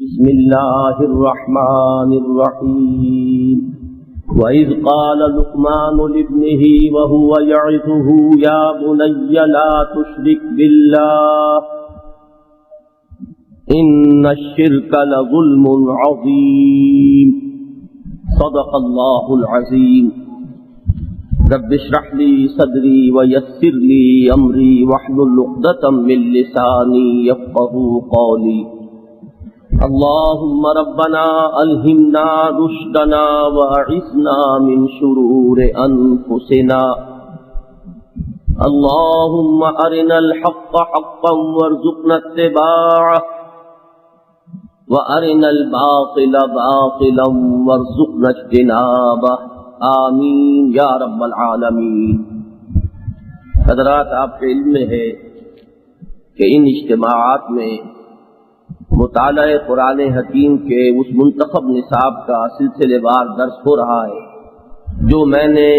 بسم اللہ الرحمن الرحیم وَإِذْ قَالَ لُقْمَانُ لِابْنِهِ وَهُوَ يَعِظُهُ يَا بُنَيَّ لَا تُشْرِكْ بِاللَّهِ إِنَّ الشِّرْكَ لَظُلْمٌ عَظِيمٌ صدق اللہ العظیم رب اشرح لي صدری ويسر لي امری واحلل عقدۃ من لسانی یفقهوا قولی اللهم ربنا الہمنا رشدنا واعصمنا من شرور انفسنا اللهم ارنا الحق حقا وارزقنا اتباعه وارنا الباطل باطلا وارزقنا اجتنابه آمین یا رب العالمین۔ حضرات، آپ کے علم میں ہے کہ ان اجتماعات میں مطالعہ قرآن حکیم کے اس منتخب نصاب کا سلسلے وار درس ہو رہا ہے جو میں نے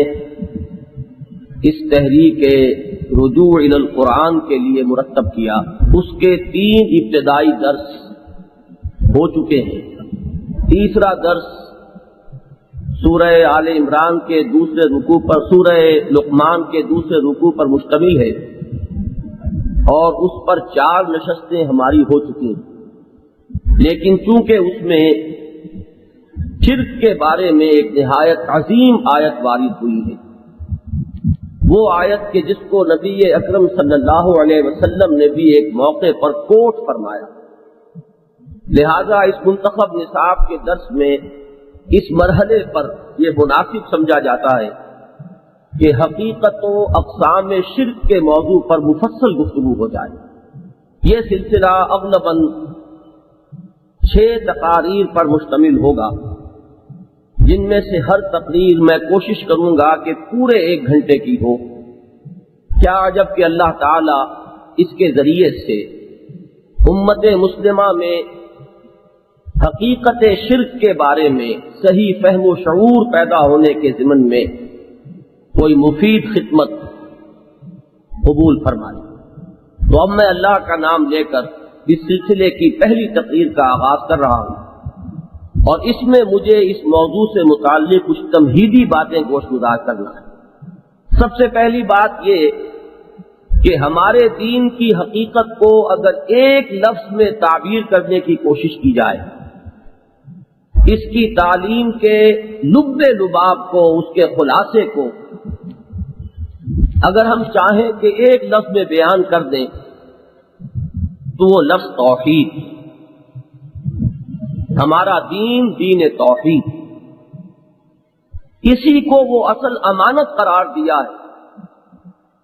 اس تحریک رجوع الی القرآن کے لیے مرتب کیا۔ اس کے 3 ابتدائی درس ہو چکے ہیں۔ تیسرا درس سورہ آل عمران کے دوسرے رکوع پر، سورہ لقمان کے دوسرے رکوع پر مشتمل ہے اور اس پر 4 نشستیں ہماری ہو چکی ہیں، لیکن چونکہ اس میں شرک کے بارے میں ایک نہایت عظیم آیت وارد ہوئی ہے، وہ آیت کہ جس کو نبی اکرم صلی اللہ علیہ وسلم نے بھی ایک موقع پر کوٹ فرمایا، لہذا اس منتخب نصاب کے درس میں اس مرحلے پر یہ مناسب سمجھا جاتا ہے کہ حقیقت و اقسام شرک کے موضوع پر مفصل گفتگو ہو جائے۔ یہ سلسلہ اغلباً 6 تقاریر پر مشتمل ہوگا، جن میں سے ہر تقریر میں کوشش کروں گا کہ پورے 1 گھنٹے کی ہو۔ کیا عجب کہ اللہ تعالی اس کے ذریعے سے امت مسلمہ میں حقیقت شرک کے بارے میں صحیح فہم و شعور پیدا ہونے کے ضمن میں کوئی مفید خدمت قبول فرمائے۔ تو اب میں اللہ کا نام لے کر اس سلسلے کی پہلی تقریر کا آغاز کر رہا ہوں، اور اس میں مجھے اس موضوع سے متعلق کچھ تمہیدی باتیں گوشگزار کرنا ہے۔ سب سے پہلی بات یہ کہ ہمارے دین کی حقیقت کو اگر ایک لفظ میں تعبیر کرنے کی کوشش کی جائے، اس کی تعلیم کے لب لباب کو، اس کے خلاصے کو اگر ہم چاہیں کہ ایک لفظ میں بیان کر دیں تو وہ لفظ توحید۔ ہمارا دین دین توحید، اسی کو وہ اصل امانت قرار دیا ہے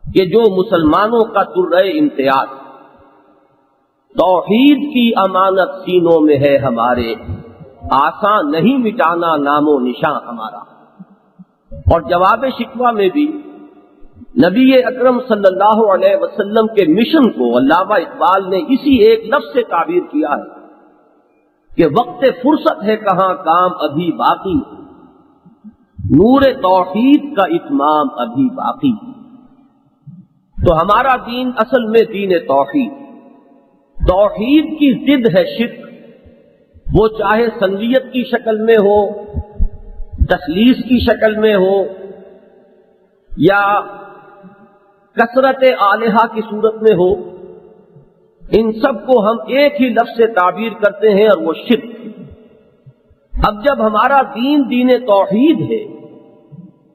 کہ جو مسلمانوں کا درہ امتیاز، توحید کی امانت سینوں میں ہے ہمارے، آسان نہیں مٹانا نام و نشان ہمارا۔ اور جواب شکوہ میں بھی نبی اکرم صلی اللہ علیہ وسلم کے مشن کو علامہ اقبال نے اسی ایک لفظ سے تعبیر کیا ہے کہ وقت فرصت ہے کہاں کام ابھی باقی، نور توحید کا اتمام ابھی باقی۔ تو ہمارا دین اصل میں دین توحید، توحید کی ضد ہے شرک، وہ چاہے سنویت کی شکل میں ہو، تخلیص کی شکل میں ہو، یا کثرت آلہہ کی صورت میں ہو، ان سب کو ہم ایک ہی لفظ سے تعبیر کرتے ہیں اور وہ شرک۔ اب جب ہمارا دین دین توحید ہے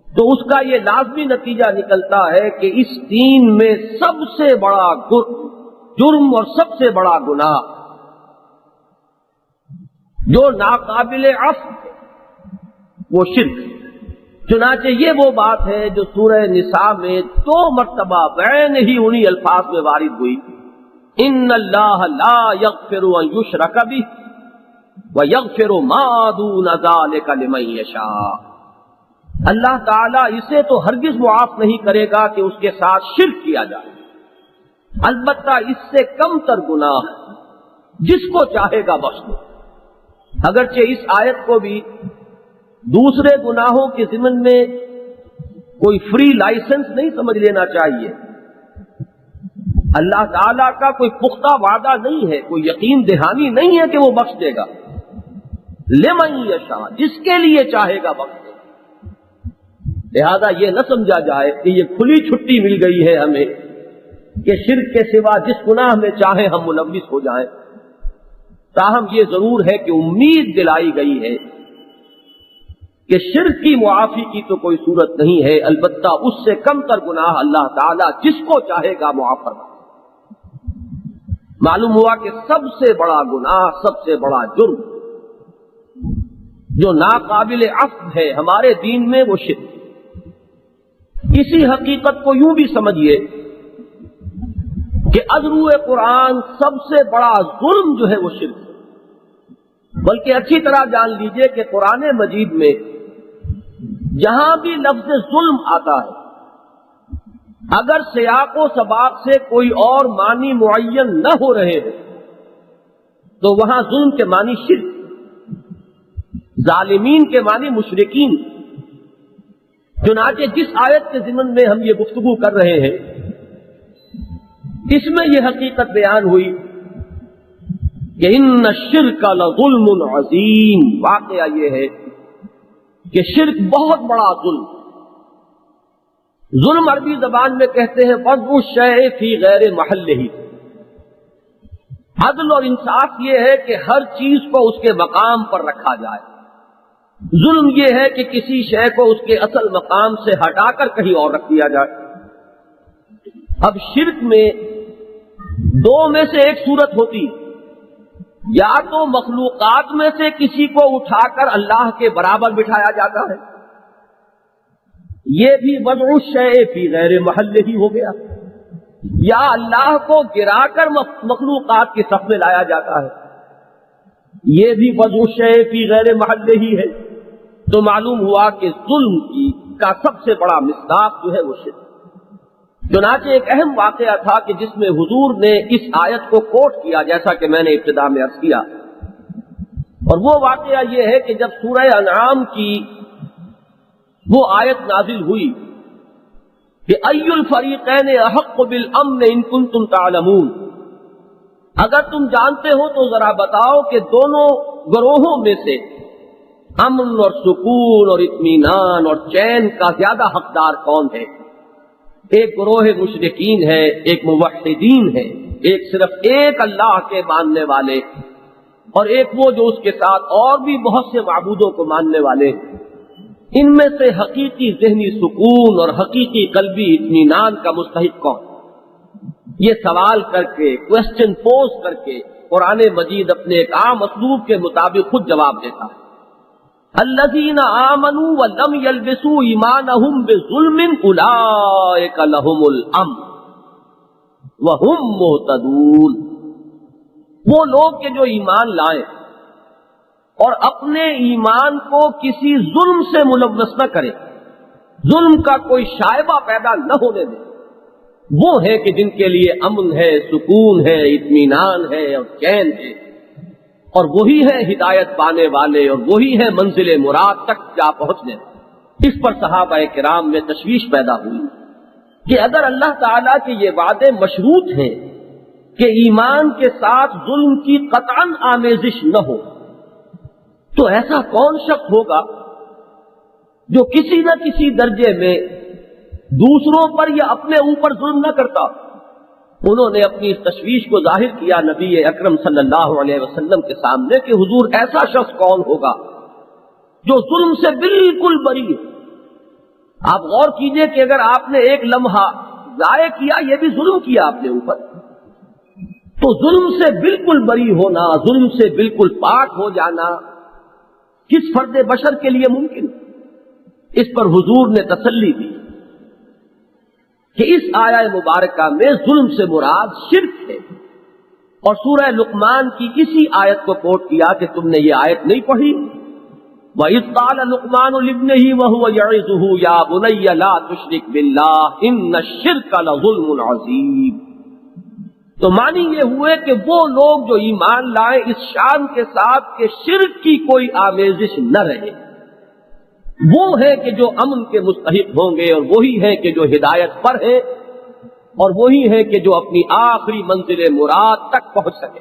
تو اس کا یہ لازمی نتیجہ نکلتا ہے کہ اس دین میں سب سے بڑا جرم اور سب سے بڑا گناہ جو ناقابل عفو ہے وہ شرک۔ چنانچہ یہ وہ بات ہے جو سورہ نساء میں 2 مرتبہ بعین ہی انہی الفاظ میں وارد ہوئی، ان اللہ لا یغفر ان یشرک بہ ویغفر ما دون ذلک لمن یشاء۔ اللہ تعالیٰ اسے تو ہرگز معاف نہیں کرے گا کہ اس کے ساتھ شرک کیا جائے، البتہ اس سے کم تر گناہ جس کو چاہے گا بخش دے۔ اگرچہ اس آیت کو بھی دوسرے گناہوں کے ضمن میں کوئی فری لائسنس نہیں سمجھ لینا چاہیے، اللہ تعالیٰ کا کوئی پختہ وعدہ نہیں ہے، کوئی یقین دہانی نہیں ہے کہ وہ بخش دے گا. لمن یشاء، جس کے لیے چاہے گا بخش دے گا. لہذا یہ نہ سمجھا جائے کہ یہ کھلی چھٹی مل گئی ہے ہمیں کہ شرک کے سوا جس گناہ میں چاہے ہم ملوث ہو جائیں. تاہم یہ ضرور ہے کہ امید دلائی گئی ہے کہ شرک کی معافی کی تو کوئی صورت نہیں ہے، البتہ اس سے کم تر گناہ اللہ تعالیٰ جس کو چاہے گا معاف فرمائے. معلوم ہوا کہ سب سے بڑا گناہ، سب سے بڑا جرم جو ناقابل عفو ہے ہمارے دین میں وہ شرک. اسی حقیقت کو یوں بھی سمجھیے کہ از روئے قرآن سب سے بڑا ظلم جو ہے وہ شرک ہے. بلکہ اچھی طرح جان لیجئے کہ قرآن مجید میں جہاں بھی لفظ ظلم آتا ہے، اگر سیاق و سباق سے کوئی اور معنی معین نہ ہو رہے ہیں تو وہاں ظلم کے معنی شرک، ظالمین کے معنی مشرکین. چنانچہ جس آیت کے ضمن میں ہم یہ گفتگو کر رہے ہیں اس میں یہ حقیقت بیان ہوئی کہ ان الشرک لظلم عظیم. واقعہ یہ ہے کہ شرک بہت بڑا ظلم. ظلم عربی زبان میں کہتے ہیں وضع الشیء فی غیر محلہ. عدل اور انصاف یہ ہے کہ ہر چیز کو اس کے مقام پر رکھا جائے. ظلم یہ ہے کہ کسی شے کو اس کے اصل مقام سے ہٹا کر کہیں اور رکھ دیا جائے. اب شرک میں دو میں سے ایک صورت ہوتی، یا تو مخلوقات میں سے کسی کو اٹھا کر اللہ کے برابر بٹھایا جاتا ہے، یہ بھی وضع الشیء فی غیر محلہ ہی ہو گیا، یا اللہ کو گرا کر مخلوقات کی صف میں لایا جاتا ہے، یہ بھی وضع الشیء فی غیر محلہ ہی ہے. تو معلوم ہوا کہ ظلم کا سب سے بڑا مصداق جو ہے وہ شرک. چنانچہ ایک اہم واقعہ تھا کہ جس میں حضور نے اس آیت کو کوٹ کیا جیسا کہ میں نے ابتدا میں عرض کیا، اور وہ واقعہ یہ ہے کہ جب سورہ انعام کی وہ آیت نازل ہوئی کہ ای الفریقین احق بالامن ان کنتم تعلمون، اگر تم جانتے ہو تو ذرا بتاؤ کہ دونوں گروہوں میں سے امن اور سکون اور اطمینان اور چین کا زیادہ حقدار کون ہے. ایک گروہ مشرکین ہے، ایک موحدین ہے، ایک صرف ایک اللہ کے ماننے والے، اور ایک وہ جو اس کے ساتھ اور بھی بہت سے معبودوں کو ماننے والے. ان میں سے حقیقی ذہنی سکون اور حقیقی قلبی اطمینان کا مستحق کون؟ یہ سوال کر کے، کوشچن پوز کر کے قرآن مجید اپنے ایک عام اسلوب کے مطابق خود جواب دیتا ہے. الذین آمنوا ولم یلبسوا ایمانہم بظلم اولئک لہم الامن وہم مہتدون. وہ لوگ کہ جو ایمان لائیں اور اپنے ایمان کو کسی ظلم سے ملوث نہ کریں، ظلم کا کوئی شائبہ پیدا نہ ہونے دیں، وہ ہے کہ جن کے لیے امن ہے، سکون ہے، اطمینان ہے اور چین ہے، اور وہی ہے ہدایت پانے والے، اور وہی ہے منزل مراد تک جا پہنچنے. اس پر صحابہ کرام میں تشویش پیدا ہوئی کہ اگر اللہ تعالیٰ کے یہ وعدے مشروط ہیں کہ ایمان کے ساتھ ظلم کی قطعاً آمیزش نہ ہو، تو ایسا کون شخص ہوگا جو کسی نہ کسی درجے میں دوسروں پر یا اپنے اوپر ظلم نہ کرتا. انہوں نے اپنی اس تشویش کو ظاہر کیا نبی اکرم صلی اللہ علیہ وسلم کے سامنے کہ حضور ایسا شخص کون ہوگا جو ظلم سے بالکل بری ہے. آپ غور کیجئے کہ اگر آپ نے ایک لمحہ ضائع کیا، یہ بھی ظلم کیا اپنے اوپر، تو ظلم سے بالکل بری ہونا، ظلم سے بالکل پاک ہو جانا کس فرد بشر کے لیے ممکن؟ اس پر حضور نے تسلی دی کہ اس آیہ مبارکہ میں ظلم سے مراد شرک ہے، اور سورہ لقمان کی اسی آیت کو کوٹ کیا کہ تم نے یہ آیت نہیں پڑھی، وَإِذْ قَالَ لُقْمَانُ لِابْنِهِ وَهُوَ يَعِظُهُ يَا بُنَيَّ لَا تُشْرِكْ بِاللَّهِ إِنَّ الشِّرْكَ لَظُلْمٌ عَظِيمٌ. تو معنی یہ ہوئے کہ وہ لوگ جو ایمان لائیں اس شان کے ساتھ کہ شرک کی کوئی آمیزش نہ رہے، وہ ہے کہ جو امن کے مستحق ہوں گے، اور وہی ہے کہ جو ہدایت پر ہے اور وہی ہے کہ جو اپنی آخری منزل مراد تک پہنچ سکے.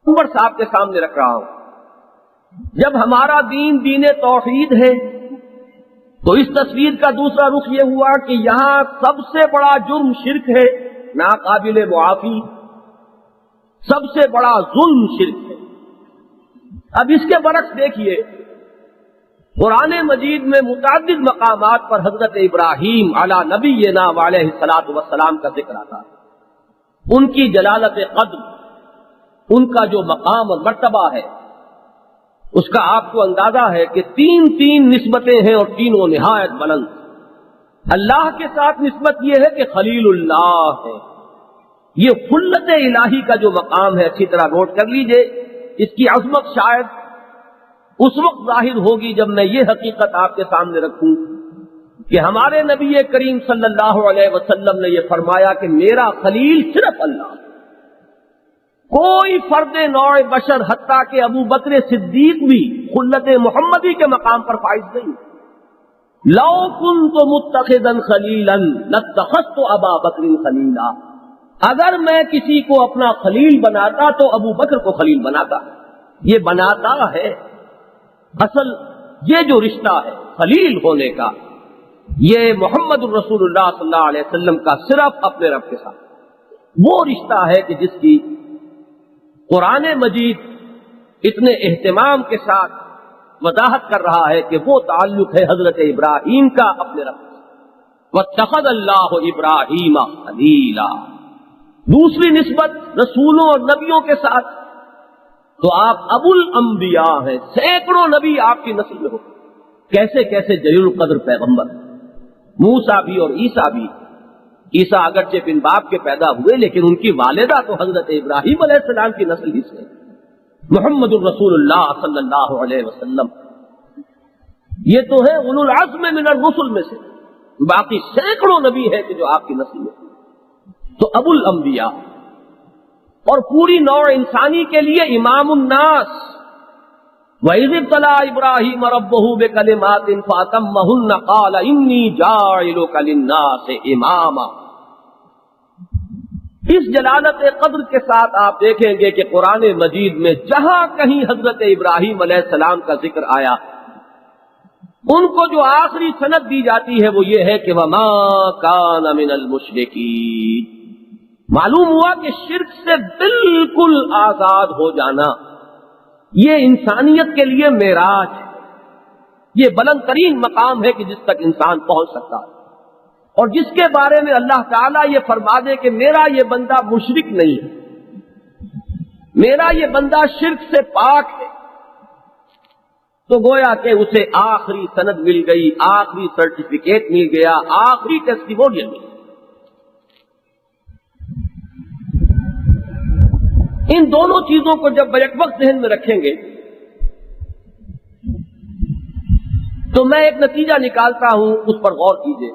عمر صاحب کے سامنے رکھ رہا ہوں. جب ہمارا دین دین توحید ہے تو اس تصویر کا دوسرا رخ یہ ہوا کہ یہاں سب سے بڑا جرم شرک ہے، ناقابل معافی. سب سے بڑا ظلم شرک ہے. اب اس کے برعکس دیکھیے، قرآن مجید میں متعدد مقامات پر حضرت ابراہیم علی نبینا علیہ الصلوۃ والسلام کا ذکر آتا ہے. ان کی جلالت قدر، ان کا جو مقام اور مرتبہ ہے، اس کا آپ کو اندازہ ہے کہ تین نسبتیں ہیں اور تینوں نہایت بلند. اللہ کے ساتھ نسبت یہ ہے کہ خلیل اللہ ہے. یہ خلت الہی کا جو مقام ہے، اچھی طرح نوٹ کر لیجئے. اس کی عظمت شاید اس وقت ظاہر ہوگی جب میں یہ حقیقت آپ کے سامنے رکھوں کہ ہمارے نبی کریم صلی اللہ علیہ وسلم نے یہ فرمایا کہ میرا خلیل صرف اللہ. کوئی فرد نوع بشر حتیٰ کہ ابو بکر صدیق بھی خلت محمدی کے مقام پر فائز نہیں. لو کنت متخذا خلیلا لاتخذت ابا بکر خلیلا. اگر میں کسی کو اپنا خلیل بناتا تو ابو بکر کو خلیل بناتا. یہ بناتا ہے، اصل یہ جو رشتہ ہے خلیل ہونے کا، یہ محمد الرسول اللہ صلی اللہ علیہ وسلم کا صرف اپنے رب کے ساتھ وہ رشتہ ہے کہ جس کی قرآن مجید اتنے اہتمام کے ساتھ وضاحت کر رہا ہے کہ وہ تعلق ہے حضرت ابراہیم کا اپنے رب سے. واتخذ اللہ ابراہیم خلیلا. دوسری نسبت رسولوں اور نبیوں کے ساتھ تو آپ ابو الانبیاء ہیں. سینکڑوں نبی آپ کی نسل میں ہو. کیسے کیسے جلیل القدر پیغمبر، موسیٰ بھی اور عیسیٰ بھی. عیسیٰ اگرچہ بن باپ کے پیدا ہوئے لیکن ان کی والدہ تو حضرت ابراہیم علیہ السلام کی نسل ہی سے. محمد الرسول اللہ صلی اللہ علیہ وسلم یہ تو ہے اولو العزم من الرسل میں سے. باقی سینکڑوں نبی ہے کہ جو آپ کی نسل میں. تو ابو الانبیاء اور پوری نوع انسانی کے لیے امام الناس. وَإِذِ ابْتَلَىٰ إِبْرَاهِيمَ رَبُّهُ بِكَلِمَاتٍ فَأَتَمَّهُنَّ قَالَ إِنِّي جَاعِلُكَ لِلنَّاسِ إِمَامًا. اس جلالت قدر کے ساتھ آپ دیکھیں گے کہ قرآن مجید میں جہاں کہیں حضرت ابراہیم علیہ السلام کا ذکر آیا، ان کو جو آخری سند دی جاتی ہے وہ یہ ہے کہ وَمَا كَانَ مِنَ الْمُشْرِكِينَ. معلوم ہوا کہ شرک سے بالکل آزاد ہو جانا یہ انسانیت کے لیے معراج ہے. یہ بلند ترین مقام ہے کہ جس تک انسان پہنچ سکتا ہے، اور جس کے بارے میں اللہ تعالیٰ یہ فرما دے کہ میرا یہ بندہ مشرک نہیں ہے، میرا یہ بندہ شرک سے پاک ہے، تو گویا کہ اسے آخری سند مل گئی، آخری سرٹیفکیٹ مل گیا، آخری ٹیسٹیمونیل مل گیا. ان دونوں چیزوں کو جب بیک وقت ذہن میں رکھیں گے تو میں ایک نتیجہ نکالتا ہوں، اس پر غور کیجیے.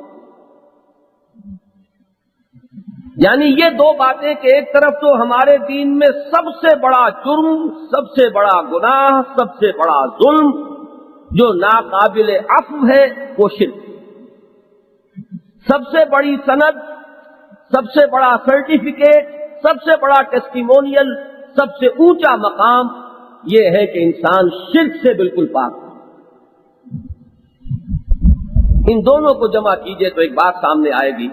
یعنی یہ دو باتیں کہ ایک طرف تو ہمارے دین میں سب سے بڑا جرم، سب سے بڑا گناہ، سب سے بڑا ظلم جو ناقابل عفو ہے وہ شرک. سب سے بڑی سند، سب سے بڑا سرٹیفکیٹ، سب سے بڑا ٹیسٹیمونیل، سب سے اونچا مقام یہ ہے کہ انسان شرک سے بالکل پاک. ان دونوں کو جمع کیجئے تو ایک بات سامنے آئے گی.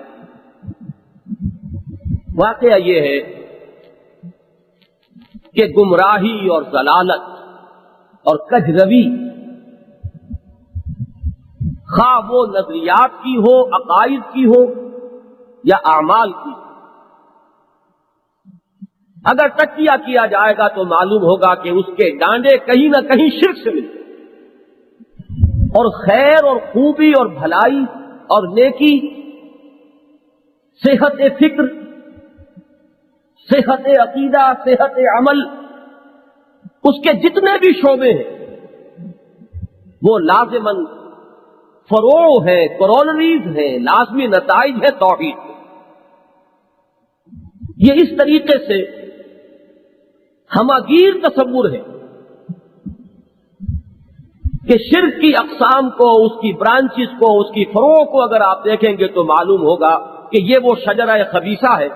واقعہ یہ ہے کہ گمراہی اور ضلالت اور کجروی، خواہ وہ نظریات کی ہو، عقائد کی ہو یا اعمال کی، اگر تجزیہ کیا جائے گا تو معلوم ہوگا کہ اس کے ڈانڈے کہیں نہ کہیں شرک سے ملتے. اور خیر اور خوبی اور بھلائی اور نیکی، صحت فکر، صحت عقیدہ، صحت عمل، اس کے جتنے بھی شعبے ہیں وہ لازماً فروع ہیں، کورولریز ہیں، لازمی نتائج ہیں توحید کے. یہ اس طریقے سے ہماگیر تصور ہے کہ شرک کی اقسام کو، اس کی برانچز کو، اس کی فروع کو اگر آپ دیکھیں گے تو معلوم ہوگا کہ یہ وہ شجرہ خبیثہ ہے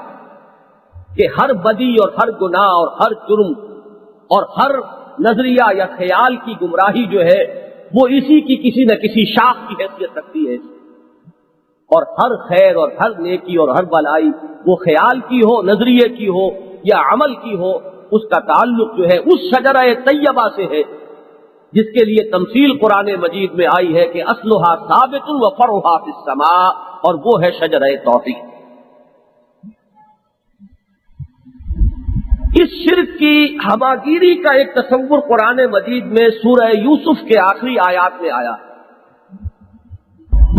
کہ ہر بدی اور ہر گناہ اور ہر جرم اور ہر نظریہ یا خیال کی گمراہی جو ہے وہ اسی کی کسی نہ کسی شاخ کی حیثیت رکھتی ہے، اور ہر خیر اور ہر نیکی اور ہر بلائی وہ خیال کی ہو، نظریے کی ہو یا عمل کی ہو، اس کا تعلق جو ہے اس شجرہ طیبہ سے ہے جس کے لیے تمثیل قرآن مجید میں آئی ہے کہ اصلھا ثابت و فرعھا فی السماء، اور وہ ہے شجرہ توحید۔ اس شرک کی ہماگیری کا ایک تصور قرآن مجید میں سورہ یوسف کے آخری آیات میں آیا،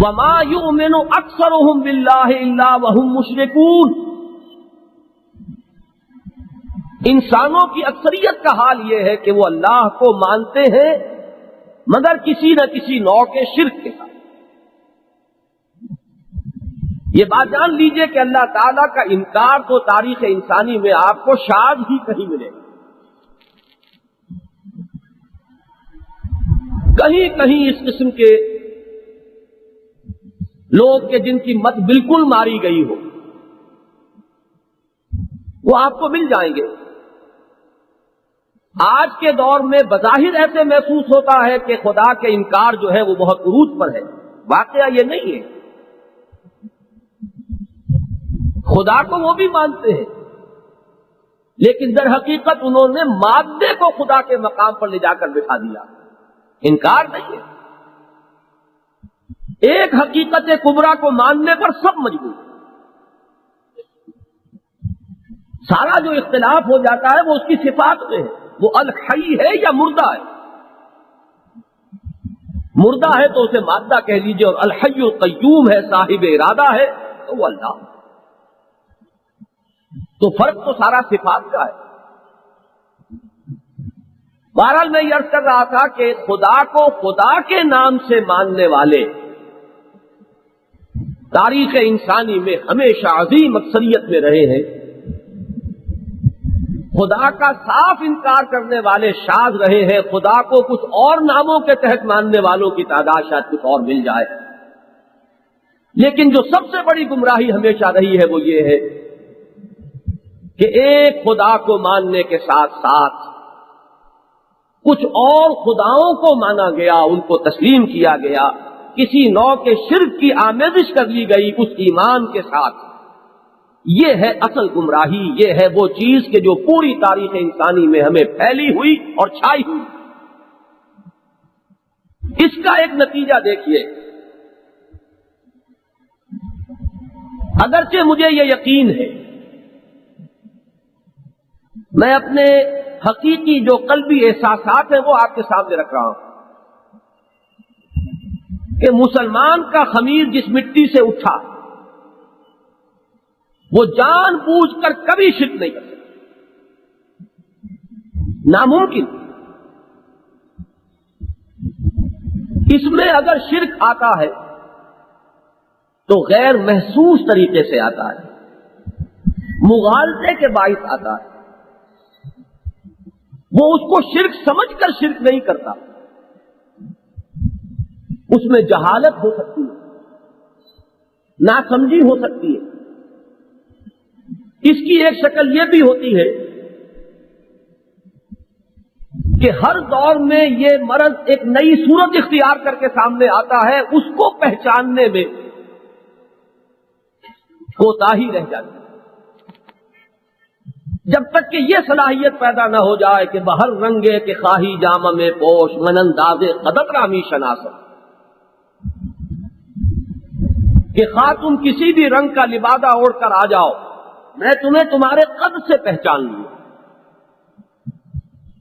وَمَا يُؤْمِنُ أَكْثَرُهُمْ بِاللَّهِ إِلَّا وَهُمْ مُشْرِكُونَ۔ انسانوں کی اکثریت کا حال یہ ہے کہ وہ اللہ کو مانتے ہیں مگر کسی نہ کسی نوع کے شرک کے ساتھ۔ یہ بات جان لیجئے کہ اللہ تعالیٰ کا انکار تو تاریخ انسانی میں آپ کو شاذ ہی کہیں ملے گا، کہیں کہیں اس قسم کے لوگ کہ جن کی مت بالکل ماری گئی ہو وہ آپ کو مل جائیں گے۔ آج کے دور میں بظاہر ایسے محسوس ہوتا ہے کہ خدا کے انکار جو ہے وہ بہت عروج پر ہے، واقعہ یہ نہیں ہے۔ خدا کو وہ بھی مانتے ہیں لیکن در حقیقت انہوں نے مادے کو خدا کے مقام پر لے جا کر بٹھا دیا، انکار نہیں ہے۔ ایک حقیقت کبریٰ کو ماننے پر سب مجبور، سارا جو اختلاف ہو جاتا ہے وہ اس کی صفات میں ہے، وہ الحی ہے یا مردہ ہے۔ مردہ ہے تو اسے مادہ کہہ لیجئے، اور الحی القیوم ہے، صاحب ارادہ ہے تو وہ اللہ۔ تو فرق تو سارا صفات کا ہے۔ بہرحال میں یہ عرض کر رہا تھا کہ خدا کو خدا کے نام سے ماننے والے تاریخ انسانی میں ہمیشہ عظیم اکثریت میں رہے ہیں، خدا کا صاف انکار کرنے والے شاذ رہے ہیں، خدا کو کچھ اور ناموں کے تحت ماننے والوں کی تعداد شاید کچھ اور مل جائے، لیکن جو سب سے بڑی گمراہی ہمیشہ رہی ہے وہ یہ ہے کہ ایک خدا کو ماننے کے ساتھ ساتھ کچھ اور خداؤں کو مانا گیا، ان کو تسلیم کیا گیا، کسی نوع کے شرک کی آمیزش کر لی گئی اس ایمان کے ساتھ۔ یہ ہے اصل گمراہی، یہ ہے وہ چیز کہ جو پوری تاریخ انسانی میں ہمیں پھیلی ہوئی اور چھائی ہوئی۔ اس کا ایک نتیجہ دیکھیے، اگرچہ مجھے یہ یقین ہے، میں اپنے حقیقی جو قلبی احساسات ہیں وہ آپ کے سامنے رکھ رہا ہوں کہ مسلمان کا خمیر جس مٹی سے اٹھا وہ جان بوجھ کر کبھی شرک نہیں کر سکتا، ناممکن۔ اس میں اگر شرک آتا ہے تو غیر محسوس طریقے سے آتا ہے، مغالطے کے باعث آتا ہے، وہ اس کو شرک سمجھ کر شرک نہیں کرتا، اس میں جہالت ہو سکتی ہے، ناسمجھی ہو سکتی ہے۔ اس کی ایک شکل یہ بھی ہوتی ہے کہ ہر دور میں یہ مرض ایک نئی صورت اختیار کر کے سامنے آتا ہے، اس کو پہچاننے میں کوتاہی رہ جاتی ہے، جب تک کہ یہ صلاحیت پیدا نہ ہو جائے کہ بہر رنگے کے خواہی جامہ میں پوش من انداز قدر رامی شناسا، کہ خواہ تم کسی بھی رنگ کا لبادہ اوڑھ کر آ جاؤ، میں تمہیں تمہارے قد سے پہچان لوں۔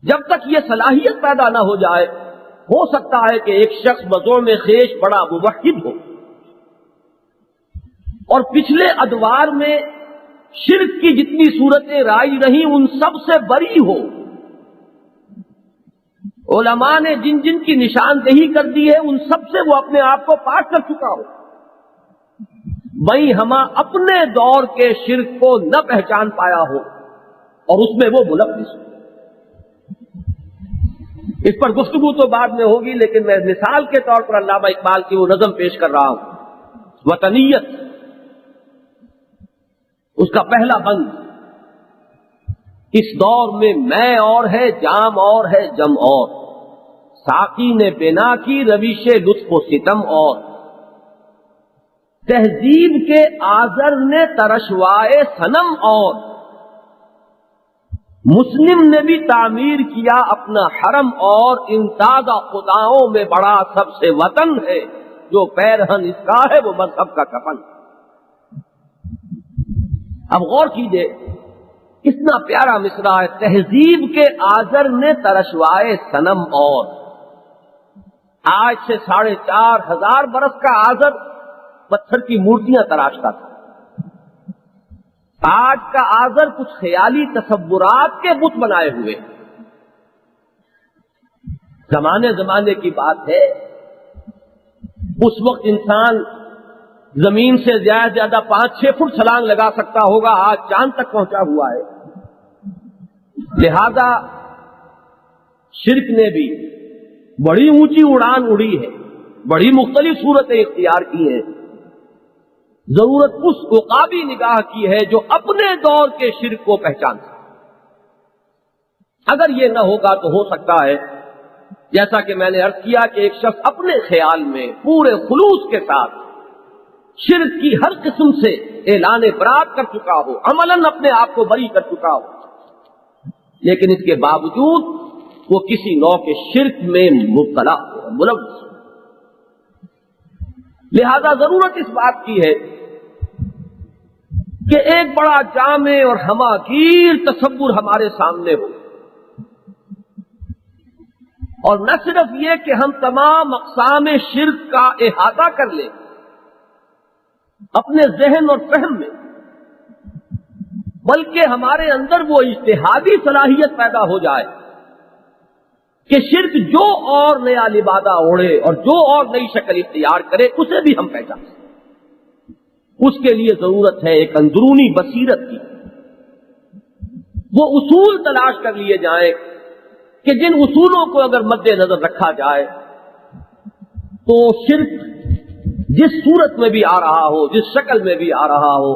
جب تک یہ صلاحیت پیدا نہ ہو جائے، ہو سکتا ہے کہ ایک شخص بزور میں خیش بڑا موحد ہو اور پچھلے ادوار میں شرک کی جتنی صورتیں رائج رہیں ان سب سے بری ہو، علماء نے جن جن کی نشاندہی کر دی ہے ان سب سے وہ اپنے آپ کو پاک کر چکا ہو، وہیں ہم اپنے دور کے شرک کو نہ پہچان پایا ہو اور اس میں وہ ملوث ہو۔ اس پر گفتگو تو بعد میں ہوگی، لیکن میں مثال کے طور پر علامہ اقبال کی وہ نظم پیش کر رہا ہوں، وطنیت۔ اس کا پہلا بند، اس دور میں اور ہے، جام اور ہے، جم اور، ساقی نے بنا کی روش لطف و ستم اور، تہذیب کے آزر نے ترشوائے صنم اور، مسلم نے بھی تعمیر کیا اپنا حرم اور، ان تازہ خداؤں میں بڑا سب سے وطن ہے، جو پیرہن اس کا ہے وہ مذہب کا کفن۔ اب غور کیجئے، اتنا پیارا مصرع ہے، تہذیب کے آزر نے ترشوائے صنم اور، آج سے 4,500 برس کا آزر پتھر کی مورتیاں تراشتا تھا، آج کا آزر کچھ خیالی تصورات کے بت بنائے ہوئے۔ زمانے زمانے کی بات ہے، اس وقت انسان زمین سے زیادہ 5-6 فٹ چھلانگ لگا سکتا ہوگا، آج چاند تک پہنچا ہوا ہے۔ لہذا شرک نے بھی بڑی اونچی اڑان اڑی ہے، بڑی مختلف صورتیں اختیار کی ہیں۔ ضرورت اس عقابی نگاہ کی ہے جو اپنے دور کے شرک کو پہچان سکے۔ اگر یہ نہ ہوگا تو ہو سکتا ہے، جیسا کہ میں نے عرض کیا، کہ ایک شخص اپنے خیال میں پورے خلوص کے ساتھ شرک کی ہر قسم سے اعلان برات کر چکا ہو، عملاً اپنے آپ کو بری کر چکا ہو، لیکن اس کے باوجود وہ کسی نوع کے شرک میں مبتلا ہو، ملوث۔ لہذا ضرورت اس بات کی ہے کہ ایک بڑا جامع اور ہماگیر تصور ہمارے سامنے ہو، اور نہ صرف یہ کہ ہم تمام اقسام شرک کا احاطہ کر لیں اپنے ذہن اور فہم میں، بلکہ ہمارے اندر وہ اجتہادی صلاحیت پیدا ہو جائے کہ شرک جو اور نیا لبادہ اوڑھے اور جو اور نئی شکل اختیار کرے اسے بھی ہم پہچانیں۔ اس کے لیے ضرورت ہے ایک اندرونی بصیرت کی، وہ اصول تلاش کر لیے جائیں کہ جن اصولوں کو اگر مد نظر رکھا جائے تو شرک جس صورت میں بھی آ رہا ہو، جس شکل میں بھی آ رہا ہو،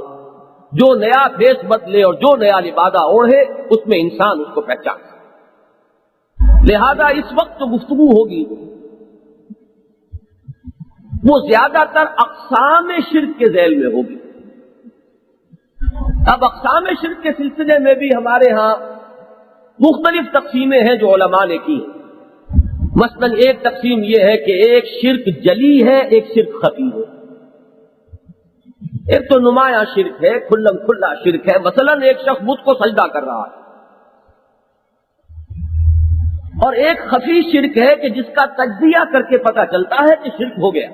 جو نیا بھیس بدلے اور جو نیا لبادہ اوڑھے، اس میں انسان اس کو پہچانے۔ لہذا اس وقت جو گفتگو ہوگی وہ زیادہ تر اقسام شرک کے ذیل میں ہوگی۔ اب اقسام شرک کے سلسلے میں بھی ہمارے ہاں مختلف تقسیمیں ہیں جو علماء نے کی۔ مثلا ایک تقسیم یہ ہے کہ ایک شرک جلی ہے، ایک شرک خفی ہے۔ ایک تو نمایاں شرک ہے، کھلم کھلا شرک ہے، مثلا ایک شخص بت کو سجدہ کر رہا ہے، اور ایک خفی شرک ہے کہ جس کا تجزیہ کر کے پتہ چلتا ہے کہ شرک ہو گیا،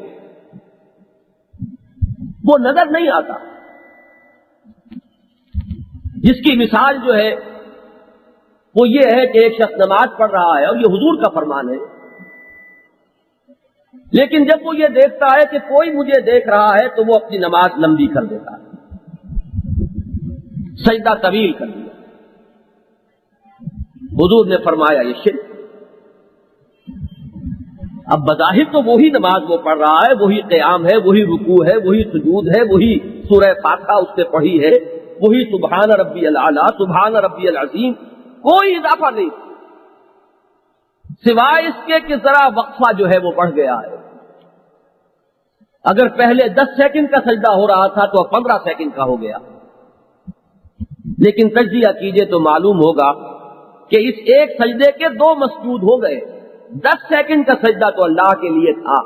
وہ نظر نہیں آتا، جس کی مثال جو ہے وہ یہ ہے کہ ایک شخص نماز پڑھ رہا ہے، اور یہ حضور کا فرمان ہے، لیکن جب وہ یہ دیکھتا ہے کہ کوئی مجھے دیکھ رہا ہے تو وہ اپنی نماز لمبی کر دیتا ہے، سجدہ طویل کر دیا۔ حضور نے فرمایا یہ شرک۔ اب بظاہر تو وہی نماز وہ پڑھ رہا ہے، وہی قیام ہے، وہی رکوع ہے، وہی سجود ہے، وہی سورہ فاتحہ اس نے پڑھی ہے، وہی سبحان ربی الاعلیٰ، سبحان ربی العظیم، کوئی اضافہ نہیں، سوائے اس کے کہ ذرا وقفہ جو ہے وہ بڑھ گیا ہے۔ اگر پہلے 10 سیکنڈ کا سجدہ ہو رہا تھا تو اب 15 سیکنڈ کا ہو گیا، لیکن تجزیہ کیجئے تو معلوم ہوگا کہ اس ایک سجدے کے 2 مسجود ہو گئے۔ 10 سیکنڈ کا سجدہ تو اللہ کے لیے تھا،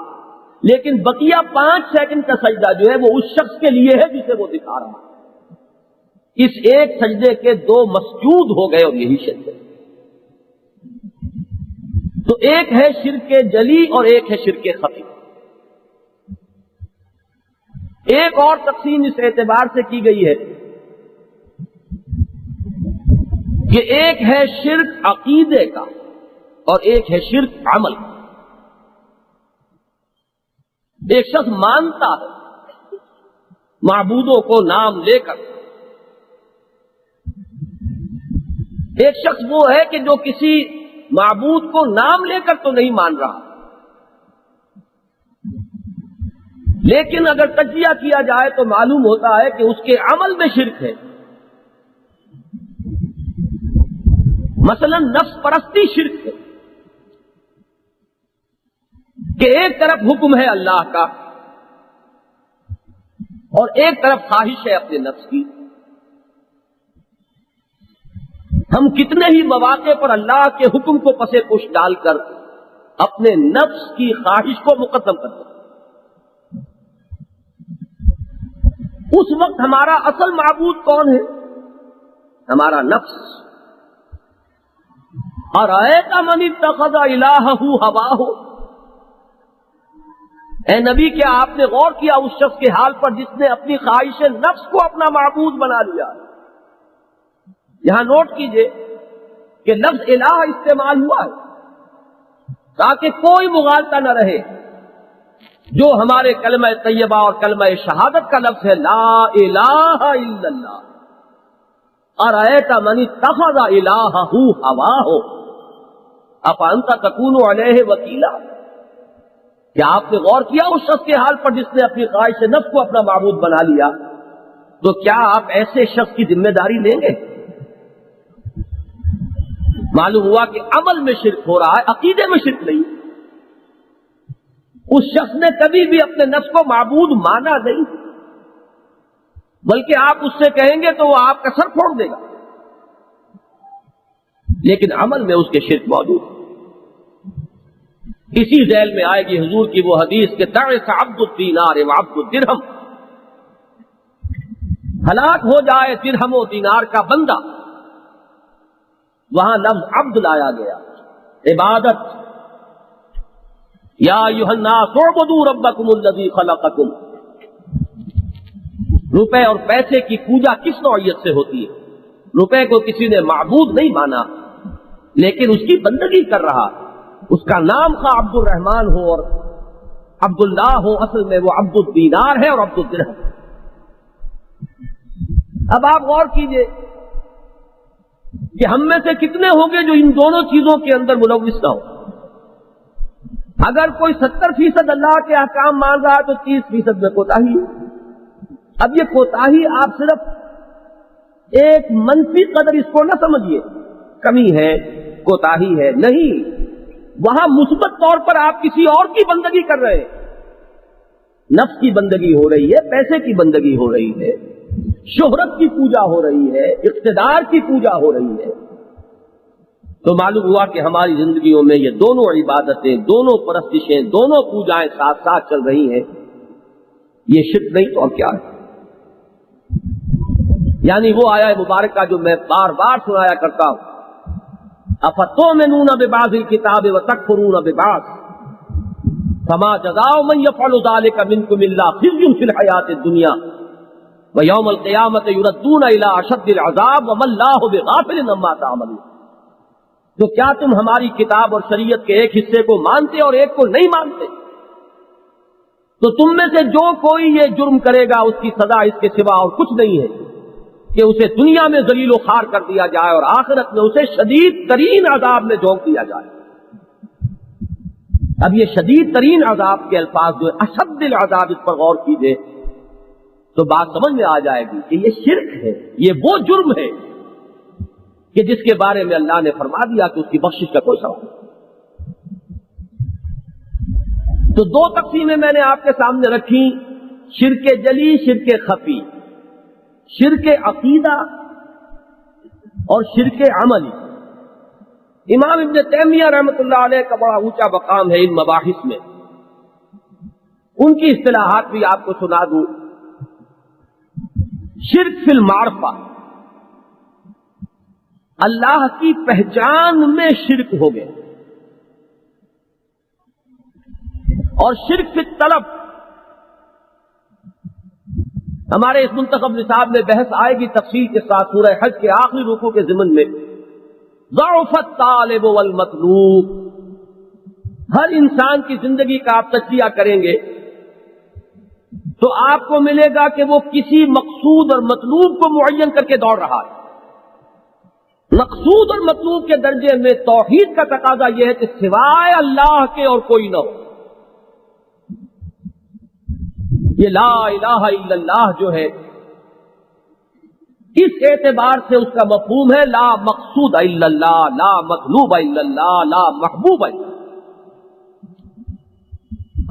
لیکن بقیہ 5 سیکنڈ کا سجدہ جو ہے وہ اس شخص کے لیے ہے جسے وہ دکھا رہا ہے۔ اس ایک سجدے کے 2 مسجود ہو گئے، اور یہی شرک ہے۔ تو ایک ہے شرک جلی اور ایک ہے شرک خفی۔ ایک اور تقسیم اس اعتبار سے کی گئی ہے کہ ایک ہے شرک عقیدے کا اور ایک ہے شرک عمل۔ ایک شخص مانتا ہے معبودوں کو نام لے کر، ایک شخص وہ ہے کہ جو کسی معبود کو نام لے کر تو نہیں مان رہا، لیکن اگر تجزیہ کیا جائے تو معلوم ہوتا ہے کہ اس کے عمل میں شرک ہے، مثلا نفس پرستی شرک ہے کہ ایک طرف حکم ہے اللہ کا اور ایک طرف خواہش ہے اپنے نفس کی. ہم کتنے ہی مواقع پر اللہ کے حکم کو پسے پش ڈال کر اپنے نفس کی خواہش کو مقدم کرتے ہیں. اس وقت ہمارا اصل معبود کون ہے؟ ہمارا نفس. ارأیت من اتخذ الہہ ہواہ، اے نبی کیا آپ نے غور کیا اس شخص کے حال پر جس نے اپنی خواہش نفس کو اپنا معبود بنا لیا؟ یہاں نوٹ کیجئے کہ لفظ الہ استعمال ہوا ہے تاکہ کوئی مغالطہ نہ رہے. جو ہمارے کلمہ طیبہ اور کلمہ شہادت کا لفظ ہے لا الہ الا اللہ. ارأیت من اتخذ الہہ ہواہ افانت تکون علیہ وکیلا، کیا آپ نے غور کیا اس شخص کے حال پر جس نے اپنی خواہش نفس کو اپنا معبود بنا لیا؟ تو کیا آپ ایسے شخص کی ذمہ داری لیں گے؟ معلوم ہوا کہ عمل میں شرک ہو رہا ہے، عقیدے میں شرک نہیں. اس شخص نے کبھی بھی اپنے نفس کو معبود مانا نہیں، بلکہ آپ اس سے کہیں گے تو وہ آپ کا سر پھوڑ دے گا، لیکن عمل میں اس کے شرک موجود ہے. اسی ذیل میں آئے گی حضور کی وہ حدیث کہ تعس عبد الدینار وعبد الدرہم، ہلاک ہو جائے درہم و دینار کا بندہ. وہاں لفظ عبد لایا گیا، عبادت. یا ایھا الناس اعبدوا ربکم الذی خلقکم. روپے اور پیسے کی پوجا کس نوعیت سے ہوتی ہے؟ روپے کو کسی نے معبود نہیں مانا لیکن اس کی بندگی کر رہا. اس کا نام خواہ عبد الرحمن ہو اور عبداللہ ہو، اصل میں وہ عبد الدینار ہے اور عبد الدرہم. اب آپ غور کیجئے کہ ہم میں سے کتنے ہوں گے جو ان دونوں چیزوں کے اندر ملوث نہ ہو. اگر کوئی 70% اللہ کے احکام مان رہا ہے تو 30% میں کوتاہی ہے. اب یہ کوتاہی آپ صرف ایک منفی قدر اس کو نہ سمجھیے، کمی ہے، کوتاہی ہے، نہیں. وہاں مثبت طور پر آپ کسی اور کی بندگی کر رہے ہیں. نفس کی بندگی ہو رہی ہے، پیسے کی بندگی ہو رہی ہے، شہرت کی پوجا ہو رہی ہے، اقتدار کی پوجا ہو رہی ہے. تو معلوم ہوا کہ ہماری زندگیوں میں یہ دونوں عبادتیں، دونوں پرستشیں، دونوں پوجائیں ساتھ ساتھ چل رہی ہیں. یہ شرک نہیں تو اور کیا ہے؟ یعنی وہ آیہ مبارکہ جو میں بار بار سنایا کرتا ہوں، افتؤمنون ببعض الکتاب وتکفرون ببعض فما جزاء من يفعل ذلك منكم الا خزي في الحیاۃ الدنیا ویوم القیامۃ یردون الی اشد العذاب وما اللہ بغافل عما تعملون. تو کیا تم ہماری کتاب اور شریعت کے ایک حصے کو مانتے اور ایک کو نہیں مانتے؟ تو تم میں سے جو کوئی یہ جرم کرے گا اس کی سزا اس کے سوا اور کچھ نہیں ہے کہ اسے دنیا میں ذلیل و خوار کر دیا جائے اور آخرت میں اسے شدید ترین عذاب میں جھونک دیا جائے. اب یہ شدید ترین عذاب کے الفاظ جو اشد العذاب، اس پر غور کیجئے تو بات سمجھ میں آ جائے گی کہ یہ شرک ہے، یہ وہ جرم ہے کہ جس کے بارے میں اللہ نے فرما دیا کہ اس کی بخشش کا کوئی سوال نہیں. تو دو تقسیمیں میں نے آپ کے سامنے رکھی، شرک جلی، شرک خفی، شرک عقیدہ اور شرک عملی. امام ابن تیمیہ رحمۃ اللہ علیہ کا بڑا اونچا مقام ہے ان مباحث میں. ان کی اصطلاحات بھی آپ کو سنا دوں. شرک فی المعرفہ، اللہ کی پہچان میں شرک ہو گئے. اور شرک فی الطلب، ہمارے اس منتخب نصاب میں بحث آئے گی تفصیل کے ساتھ سورہ حج کے آخری رکوع کے ضمن میں. ضعف الطالب والمطلوب، ہر انسان کی زندگی کا آپ تجزیہ کریں گے تو آپ کو ملے گا کہ وہ کسی مقصود اور مطلوب کو معین کر کے دوڑ رہا ہے. مقصود اور مطلوب کے درجے میں توحید کا تقاضا یہ ہے کہ سوائے اللہ کے اور کوئی نہ ہو. یہ لا الہ الا اللہ جو ہے اس اعتبار سے اس کا مفہوم ہے لا مقصود الا اللہ، لا مطلوب الا اللہ، لا محبوب الا اللہ۔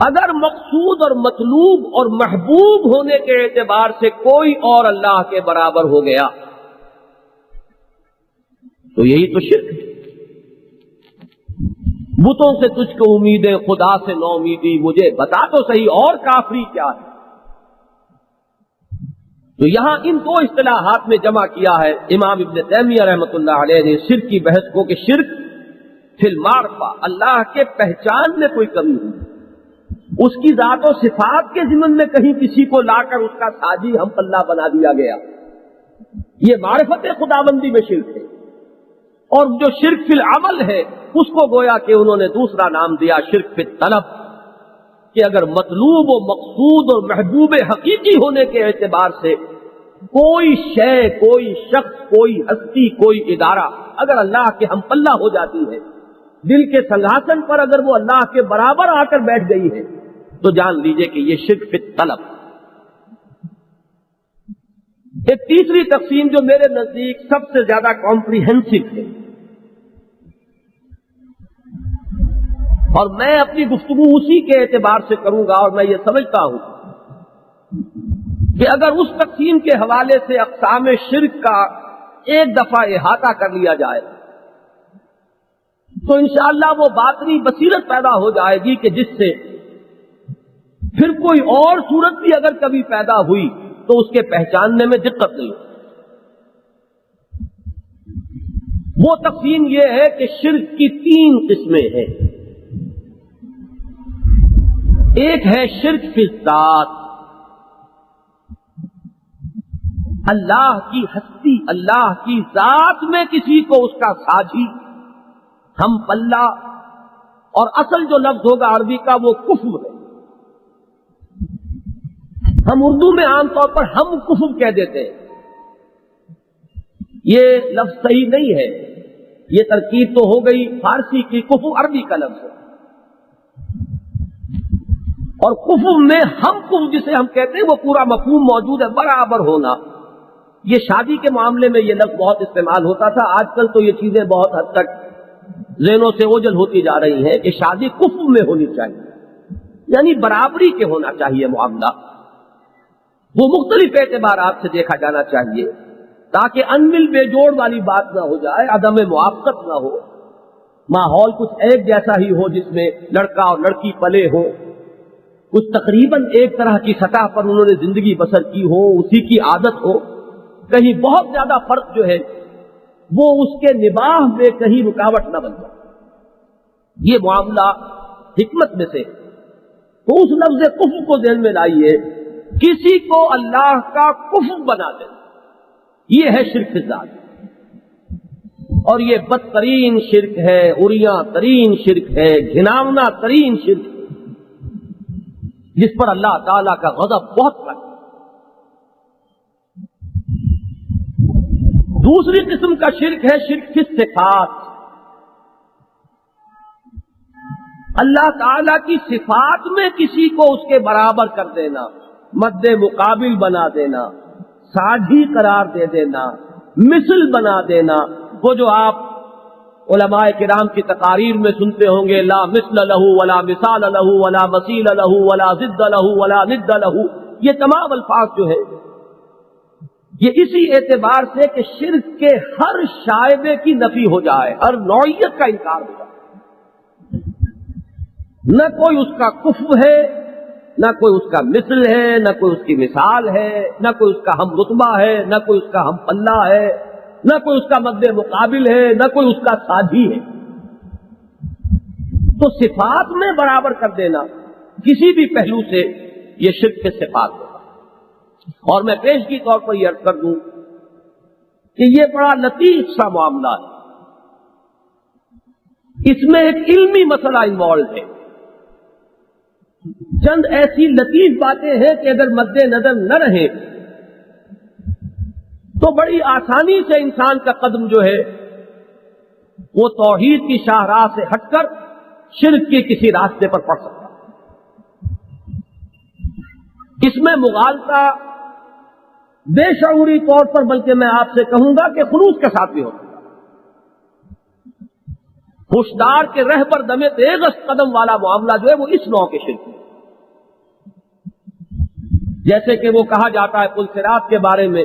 اگر مقصود اور مطلوب اور محبوب ہونے کے اعتبار سے کوئی اور اللہ کے برابر ہو گیا تو یہی تو شرک ہے۔ بتوں سے تجھ کو امیدیں، خدا سے نو امیدی، مجھے بتا تو صحیح اور کافری کیا ہے۔ تو یہاں ان دو اصطلاحات میں جمع کیا ہے امام ابن تیمیہ رحمۃ اللہ علیہ نے شرک کی بحث کو کہ شرک فی المعرفہ، اللہ کے پہچان میں کوئی کمی ہوئی، اس کی ذات و صفات کے ضمن میں کہیں کسی کو لا کر اس کا ساجی ہم پلہ بنا دیا گیا، یہ معرفت خداوندی میں شرک ہے۔ اور جو شرک فی العمل ہے اس کو گویا کہ انہوں نے دوسرا نام دیا شرک فی الطلب، کہ اگر مطلوب و مقصود اور محبوب حقیقی ہونے کے اعتبار سے کوئی شے، کوئی شخص، کوئی ہستی، کوئی ادارہ اگر اللہ کے ہم پلہ ہو جاتی ہے، دل کے سنگھاسن پر اگر وہ اللہ کے برابر آ کر بیٹھ گئی ہے تو جان لیجئے کہ یہ شرک فی الطلب۔ ایک تیسری تقسیم جو میرے نزدیک سب سے زیادہ کمپریہنسو ہے، اور میں اپنی گفتگو اسی کے اعتبار سے کروں گا، اور میں یہ سمجھتا ہوں کہ اگر اس تقسیم کے حوالے سے اقسام شرک کا ایک دفعہ احاطہ کر لیا جائے تو انشاءاللہ وہ باطنی بصیرت پیدا ہو جائے گی کہ جس سے پھر کوئی اور صورت بھی اگر کبھی پیدا ہوئی تو اس کے پہچاننے میں دقت نہیں ہوتی۔ وہ تقسیم یہ ہے کہ شرک کی تین قسمیں ہیں۔ ایک ہے شرک فی الذات، اللہ کی ہستی، اللہ کی ذات میں کسی کو اس کا ساجی، ہم پلہ، اور اصل جو لفظ ہوگا عربی کا وہ کفو ہے۔ ہم اردو میں عام طور پر ہم کفو کہہ دیتے ہیں، یہ لفظ صحیح نہیں ہے، یہ ترکیب تو ہو گئی فارسی کی، کفو عربی کا لفظ ہے، اور کفو میں ہم کفو جسے ہم کہتے ہیں وہ پورا مفہوم موجود ہے، برابر ہونا۔ یہ شادی کے معاملے میں یہ لفظ بہت استعمال ہوتا تھا، آج کل تو یہ چیزیں بہت حد تک ذہنوں سے اوجھل ہوتی جا رہی ہیں کہ شادی کفو میں ہونی چاہیے، یعنی برابری کے ہونا چاہیے معاملہ، وہ مختلف اعتبارات سے دیکھا جانا چاہیے تاکہ انمل بے جوڑ والی بات نہ ہو جائے، عدم موافقت نہ ہو، ماحول کچھ ایک جیسا ہی ہو جس میں لڑکا اور لڑکی پلے ہو، کچھ تقریباً ایک طرح کی سطح پر انہوں نے زندگی بسر کی ہو، اسی کی عادت ہو، کہیں بہت زیادہ فرق جو ہے وہ اس کے نباہ میں کہیں رکاوٹ نہ بن جائے، یہ معاملہ حکمت میں سے۔ تو اس لفظ کفر کو ذہن میں لائیے، کسی کو اللہ کا کفر بنا دے، یہ ہے شرک ذات، اور یہ بدترین شرک ہے، عریاں ترین شرک ہے، گھناونا ترین شرک ہے، جس پر اللہ تعالی کا غضب بہت ہے۔ دوسری قسم کا شرک ہے شرک فی الصفات، اللہ تعالی کی صفات میں کسی کو اس کے برابر کر دینا، مد مقابل بنا دینا، ساجھی قرار دے دینا، مثل بنا دینا، وہ جو آپ علماء کرام کی تقاریر میں سنتے ہوں گے، لا مثل لہو ولا مثال لہو ولا مثیل لہو ولا ضد لہو ولا ند لہو، یہ تمام الفاظ جو ہے یہ اسی اعتبار سے کہ شرک کے ہر شائبے کی نفی ہو جائے، ہر نوعیت کا انکار ہو جائے، نہ کوئی اس کا کفو ہے، نہ کوئی اس کا مثل ہے، نہ کوئی اس کی مثال ہے، نہ کوئی اس کا ہم رتبہ ہے، نہ کوئی اس کا ہم پلہ ہے، نہ کوئی اس کا مد مقابل ہے، نہ کوئی اس کا ساجھی ہے۔ تو صفات میں برابر کر دینا کسی بھی پہلو سے یہ شرک کے صفات ہے۔ اور میں پیش کی طور پر یہ عرض کر دوں کہ یہ بڑا لطیف سا معاملہ ہے، اس میں ایک علمی مسئلہ انوالو ہے، چند ایسی لطیف باتیں ہیں کہ اگر مد نظر نہ رہیں تو بڑی آسانی سے انسان کا قدم جو ہے وہ توحید کی شاہراہ سے ہٹ کر شرک کے کسی راستے پر پڑ سکتا ہے۔ اس میں مغالطہ بے شعوری طور پر، بلکہ میں آپ سے کہوں گا کہ خلوص کے ساتھ بھی ہوتا ہے۔ ہوشدار کے رہ پر دمے تیغ قدم والا معاملہ جو ہے وہ اس نوع کے شرک ہے۔ جیسے کہ وہ کہا جاتا ہے پل صراط کے بارے میں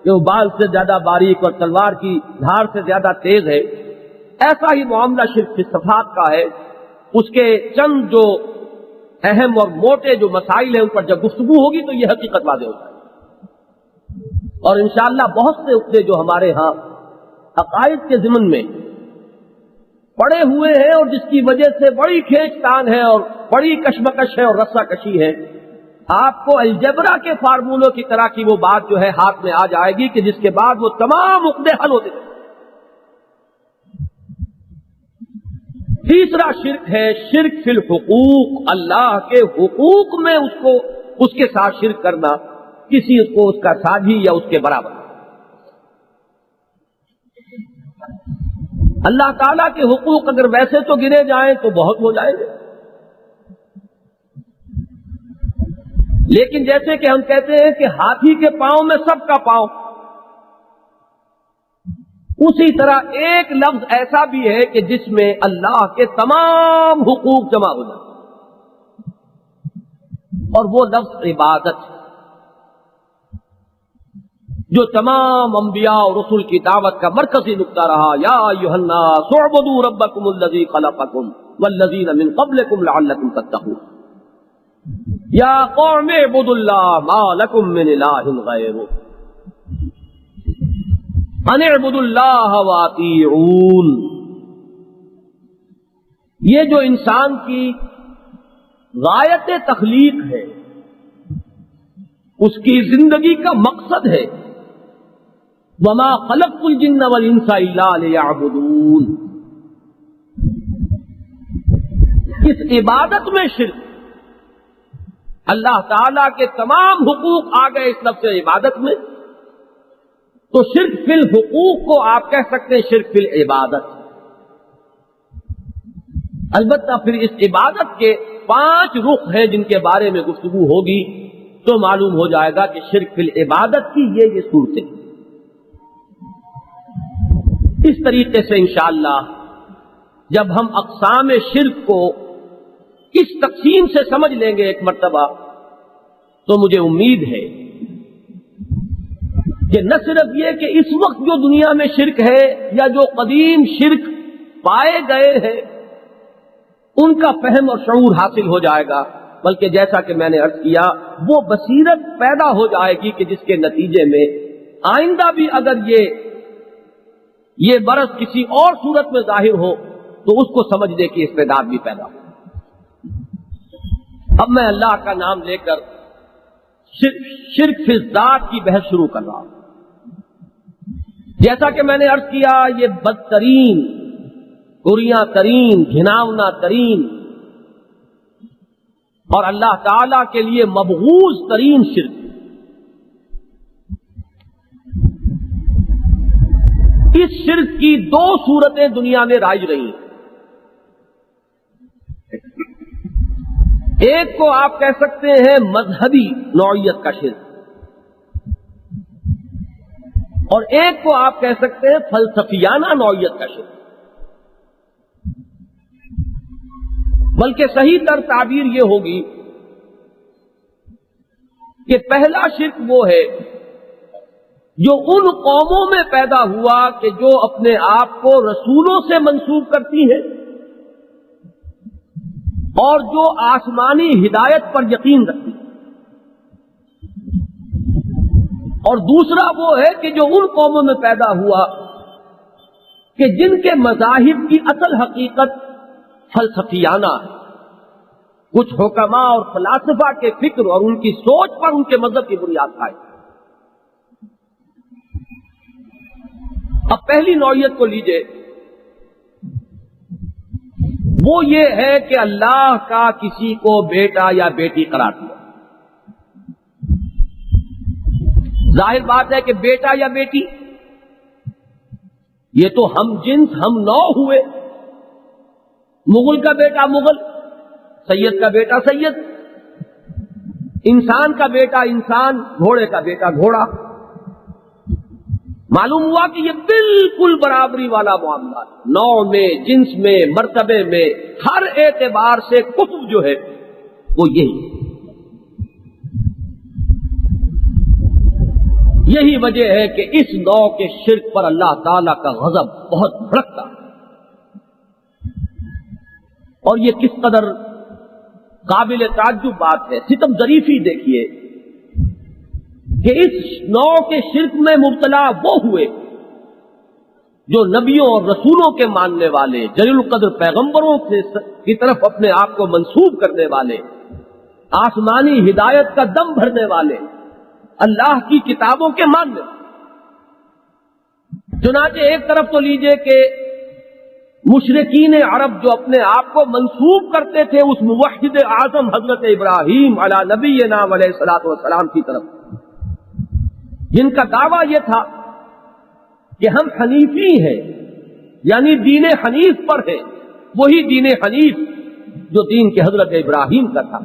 کہ وہ بال سے زیادہ باریک اور تلوار کی دھار سے زیادہ تیز ہے، ایسا ہی معاملہ شرک کی صفات کا ہے۔ اس کے چند جو اہم اور موٹے جو مسائل ہیں ان پر جب گفتگو ہوگی تو یہ حقیقت واضح ہو جائے گی، اور انشاءاللہ بہت سے عقدے جو ہمارے ہاں عقائد کے ضمن میں پڑے ہوئے ہیں اور جس کی وجہ سے بڑی کھینچ تان ہے اور بڑی کشمکش ہے اور رسا کشی ہے، آپ کو الجبرا کے فارمولوں کی طرح کی وہ بات جو ہے ہاتھ میں آ جائے گی کہ جس کے بعد وہ تمام عقدے حل ہوتے ہیں۔ تیسرا شرک ہے شرک فی الحقوق، اللہ کے حقوق میں اس کے ساتھ شرک کرنا، کسی کو اس کا ساجی یا اس کے برابر۔ اللہ تعالیٰ کے حقوق اگر ویسے تو گنے جائیں تو بہت ہو جائیں گے، لیکن جیسے کہ ہم کہتے ہیں کہ ہاتھی کے پاؤں میں سب کا پاؤں، اسی طرح ایک لفظ ایسا بھی ہے کہ جس میں اللہ کے تمام حقوق جمع ہو جائیں، اور وہ لفظ عبادت ہے، جو تمام انبیاء اور رسول کی دعوت کا مرکزی نقطہ رہا۔ یا ایھا الناس اعبدوا ربکم الذی خلقکم والذین من قبلکم لعلکم تتقون، یا قوم اعبدوا اللہ ما لکم من الہ غیرہ ان اعبدوا اللہ واطیعون۔ یہ جو انسان کی غایت تخلیق ہے، اس کی زندگی کا مقصد ہے، وما خلقت الجن والانس الا لیعبدون۔ اس عبادت میں شرک، اللہ تعالی کے تمام حقوق آ گئے اس لفظ عبادت میں، تو شرک فی الحقوق کو آپ کہہ سکتے ہیں شرک فی العبادت۔ البتہ پھر اس عبادت کے 5 رخ ہیں جن کے بارے میں گفتگو ہوگی تو معلوم ہو جائے گا کہ شرک فی العبادت کی یہ صورتیں۔ اس طریقے سے انشاءاللہ جب ہم اقسام شرک کو اس تقسیم سے سمجھ لیں گے ایک مرتبہ، تو مجھے امید ہے کہ نہ صرف یہ کہ اس وقت جو دنیا میں شرک ہے یا جو قدیم شرک پائے گئے ہیں ان کا فہم اور شعور حاصل ہو جائے گا، بلکہ جیسا کہ میں نے عرض کیا وہ بصیرت پیدا ہو جائے گی کہ جس کے نتیجے میں آئندہ بھی اگر یہ برس کسی اور صورت میں ظاہر ہو تو اس کو سمجھنے کی استعداد بھی پیدا ہو۔ اب میں اللہ کا نام لے کر شرک فی الذات کی بحث شروع کر رہا ہوں۔ جیسا کہ میں نے عرض کیا یہ بدترین، گریاں ترین، گھناؤنا ترین اور اللہ تعالی کے لیے مبغوض ترین شرک۔ اس شرک کی 2 صورتیں دنیا میں رائج رہی ہیں۔ ایک کو آپ کہہ سکتے ہیں مذہبی نوعیت کا شرک، اور ایک کو آپ کہہ سکتے ہیں فلسفیانہ نوعیت کا شرک۔ بلکہ صحیح تر تعبیر یہ ہوگی کہ پہلا شرک وہ ہے جو ان قوموں میں پیدا ہوا کہ جو اپنے آپ کو رسولوں سے منسوب کرتی ہیں اور جو آسمانی ہدایت پر یقین رکھتی ہیں، اور دوسرا وہ ہے کہ جو ان قوموں میں پیدا ہوا کہ جن کے مذاہب کی اصل حقیقت فلسفیانہ ہے، کچھ حکماء اور فلاسفہ کے فکر اور ان کی سوچ پر ان کے مذہب کی بنیاد پائے۔ اب پہلی نوعیت کو لیجئے، وہ یہ ہے کہ اللہ کا کسی کو بیٹا یا بیٹی قرار دیا۔ ظاہر بات ہے کہ بیٹا یا بیٹی یہ تو ہم جنس ہم نوع ہوئے، مغل کا بیٹا مغل، سید کا بیٹا سید، انسان کا بیٹا انسان، گھوڑے کا بیٹا گھوڑا، معلوم ہوا کہ یہ بالکل برابری والا معاملہ ہے، نوع میں، جنس میں، مرتبے میں، ہر اعتبار سے کفر جو ہے وہ یہی وجہ ہے کہ اس نوع کے شرک پر اللہ تعالی کا غضب بہت بھڑکتا ہے۔ اور یہ کس قدر قابل تعجب بات ہے، ستم ظریفی دیکھیے کہ اس نوع کے شرک میں مبتلا وہ ہوئے جو نبیوں اور رسولوں کے ماننے والے، جلیل القدر پیغمبروں کی طرف اپنے آپ کو منسوب کرنے والے، آسمانی ہدایت کا دم بھرنے والے، اللہ کی کتابوں کے ماننے والے۔ چنانچہ ایک طرف تو لیجئے کہ مشرکین عرب جو اپنے آپ کو منسوب کرتے تھے اس موحد اعظم حضرت ابراہیم علی نبینا علیہ الصلوۃ والسلام کی طرف، جن کا دعویٰ یہ تھا کہ ہم حنیفی ہیں، یعنی دین حنیف پر ہیں، وہی دین حنیف جو دین کے حضرت ابراہیم کا تھا۔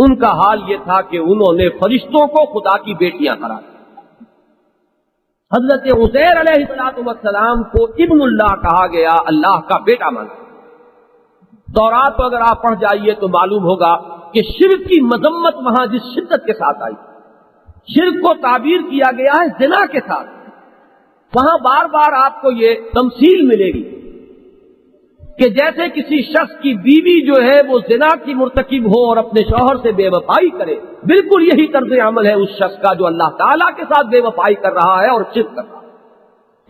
ان کا حال یہ تھا کہ انہوں نے فرشتوں کو خدا کی بیٹیاں قرار دیا۔ حضرت عزیر علیہ السلام کو ابن اللہ کہا گیا، اللہ کا بیٹا مانا۔ تورات کو اگر آپ پڑھ جائیے تو معلوم ہوگا کہ شرک کی مذمت وہاں جس شدت کے ساتھ آئی، شرک کو تعبیر کیا گیا ہے زنا کے ساتھ، وہاں بار بار آپ کو یہ تمثیل ملے گی کہ جیسے کسی شخص کی بیوی جو ہے وہ زنا کی مرتکب ہو اور اپنے شوہر سے بے وفائی کرے، بالکل یہی طرز عمل ہے اس شخص کا جو اللہ تعالیٰ کے ساتھ بے وفائی کر رہا ہے اور شرک کر رہا ہے۔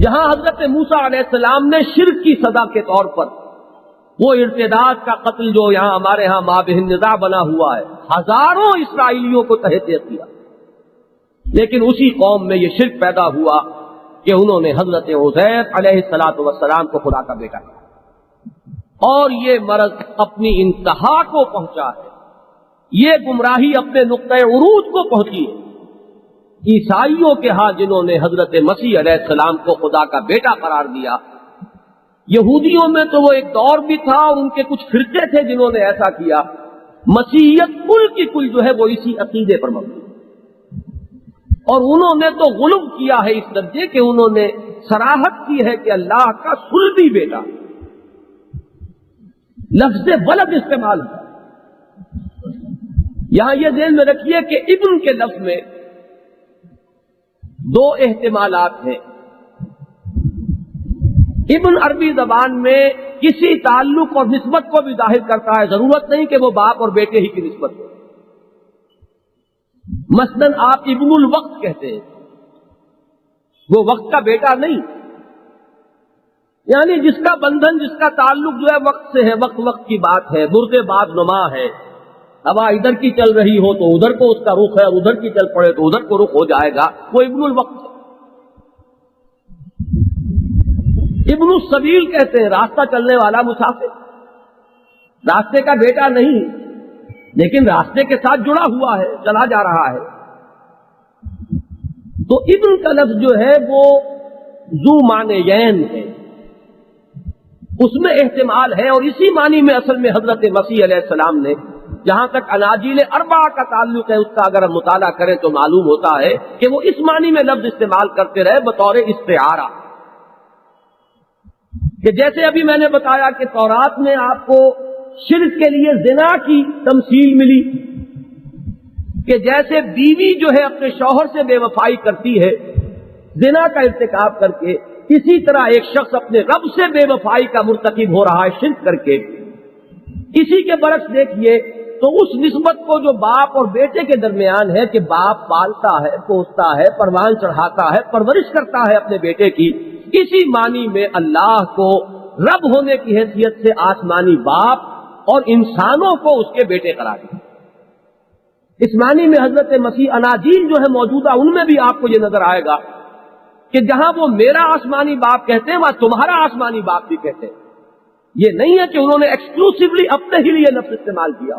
جہاں حضرت موسیٰ علیہ السلام نے شرک کی سزا کے طور پر وہ ارتداد کا قتل جو یہاں ہمارے ہاں مابہ النزاع بنا ہوا ہے، ہزاروں اسرائیلیوں کو تحت کیا، لیکن اسی قوم میں یہ شرک پیدا ہوا کہ انہوں نے حضرت عزیر علیہ السلام کو خدا کا بیٹا کہا، اور یہ مرض اپنی انتہا کو پہنچا ہے، یہ گمراہی اپنے نقطۂ عروج کو پہنچی ہے۔ عیسائیوں کے ہاں جنہوں نے حضرت مسیح علیہ السلام کو خدا کا بیٹا قرار دیا، یہودیوں میں تو وہ ایک دور بھی تھا اور ان کے کچھ فرقے تھے جنہوں نے ایسا کیا، مسیحیت کل کی کل جو ہے وہ اسی عقیدے پر مبنی، اور انہوں نے تو غلو کیا ہے اس درجے کہ انہوں نے صراحت کی ہے کہ اللہ کا صلبی بیٹا، لفظ ولد استعمال ہوا۔ یہاں یہ ذہن میں رکھیے کہ ابن کے لفظ میں دو احتمالات ہیں۔ ابن عربی زبان میں کسی تعلق اور نسبت کو بھی ظاہر کرتا ہے، ضرورت نہیں کہ وہ باپ اور بیٹے ہی کی نسبت ہو۔ مثلاً آپ ابن الوقت کہتے ہیں، وہ وقت کا بیٹا نہیں، یعنی جس کا بندھن، جس کا تعلق جو ہے وقت سے ہے، وقت وقت کی بات ہے، مرد بعد نما ہے، ہوا ادھر کی چل رہی ہو تو ادھر کو اس کا رخ ہے، اور ادھر کی چل پڑے تو ادھر کو رخ ہو جائے گا، وہ ابن الوقت ہے۔ ابن السبیل کہتے ہیں راستہ چلنے والا مسافر، راستے کا بیٹا نہیں لیکن راستے کے ساتھ جڑا ہوا ہے، چلا جا رہا ہے۔ تو ابن کا لفظ جو ہے وہ ذو معنیین ہے، اس میں احتمال ہے، اور اسی معنی میں اصل میں حضرت مسیح علیہ السلام نے، جہاں تک اناجیل اربعہ کا تعلق ہے اس کا اگر ہم مطالعہ کریں تو معلوم ہوتا ہے کہ وہ اس معنی میں لفظ استعمال کرتے رہے بطور استعارہ، کہ جیسے ابھی میں نے بتایا کہ تورات میں آپ کو شرک کے لیے زنا کی تمثیل ملی، کہ جیسے بیوی جو ہے اپنے شوہر سے بے وفائی کرتی ہے زنا کا ارتکاب کر کے، اسی طرح ایک شخص اپنے رب سے بے وفائی کا مرتکب ہو رہا ہے شرک کر کے۔ اسی کے برعکس دیکھیے تو اس نسبت کو جو باپ اور بیٹے کے درمیان ہے کہ باپ پالتا ہے، پوستا ہے، پروان چڑھاتا ہے، پرورش کرتا ہے اپنے بیٹے کی، اسی معنی میں اللہ کو رب ہونے کی حیثیت سے آسمانی باپ اور انسانوں کو اس کے بیٹے قرار دیا۔ اس معنی میں حضرت مسیح اناجیل جو ہے موجودہ ان میں بھی آپ کو یہ نظر آئے گا کہ جہاں وہ میرا آسمانی باپ کہتے ہیں وہاں تمہارا آسمانی باپ بھی کہتے ہیں۔ یہ نہیں ہے کہ انہوں نے ایکسکلوسیولی اپنے ہی لیے لفظ استعمال کیا،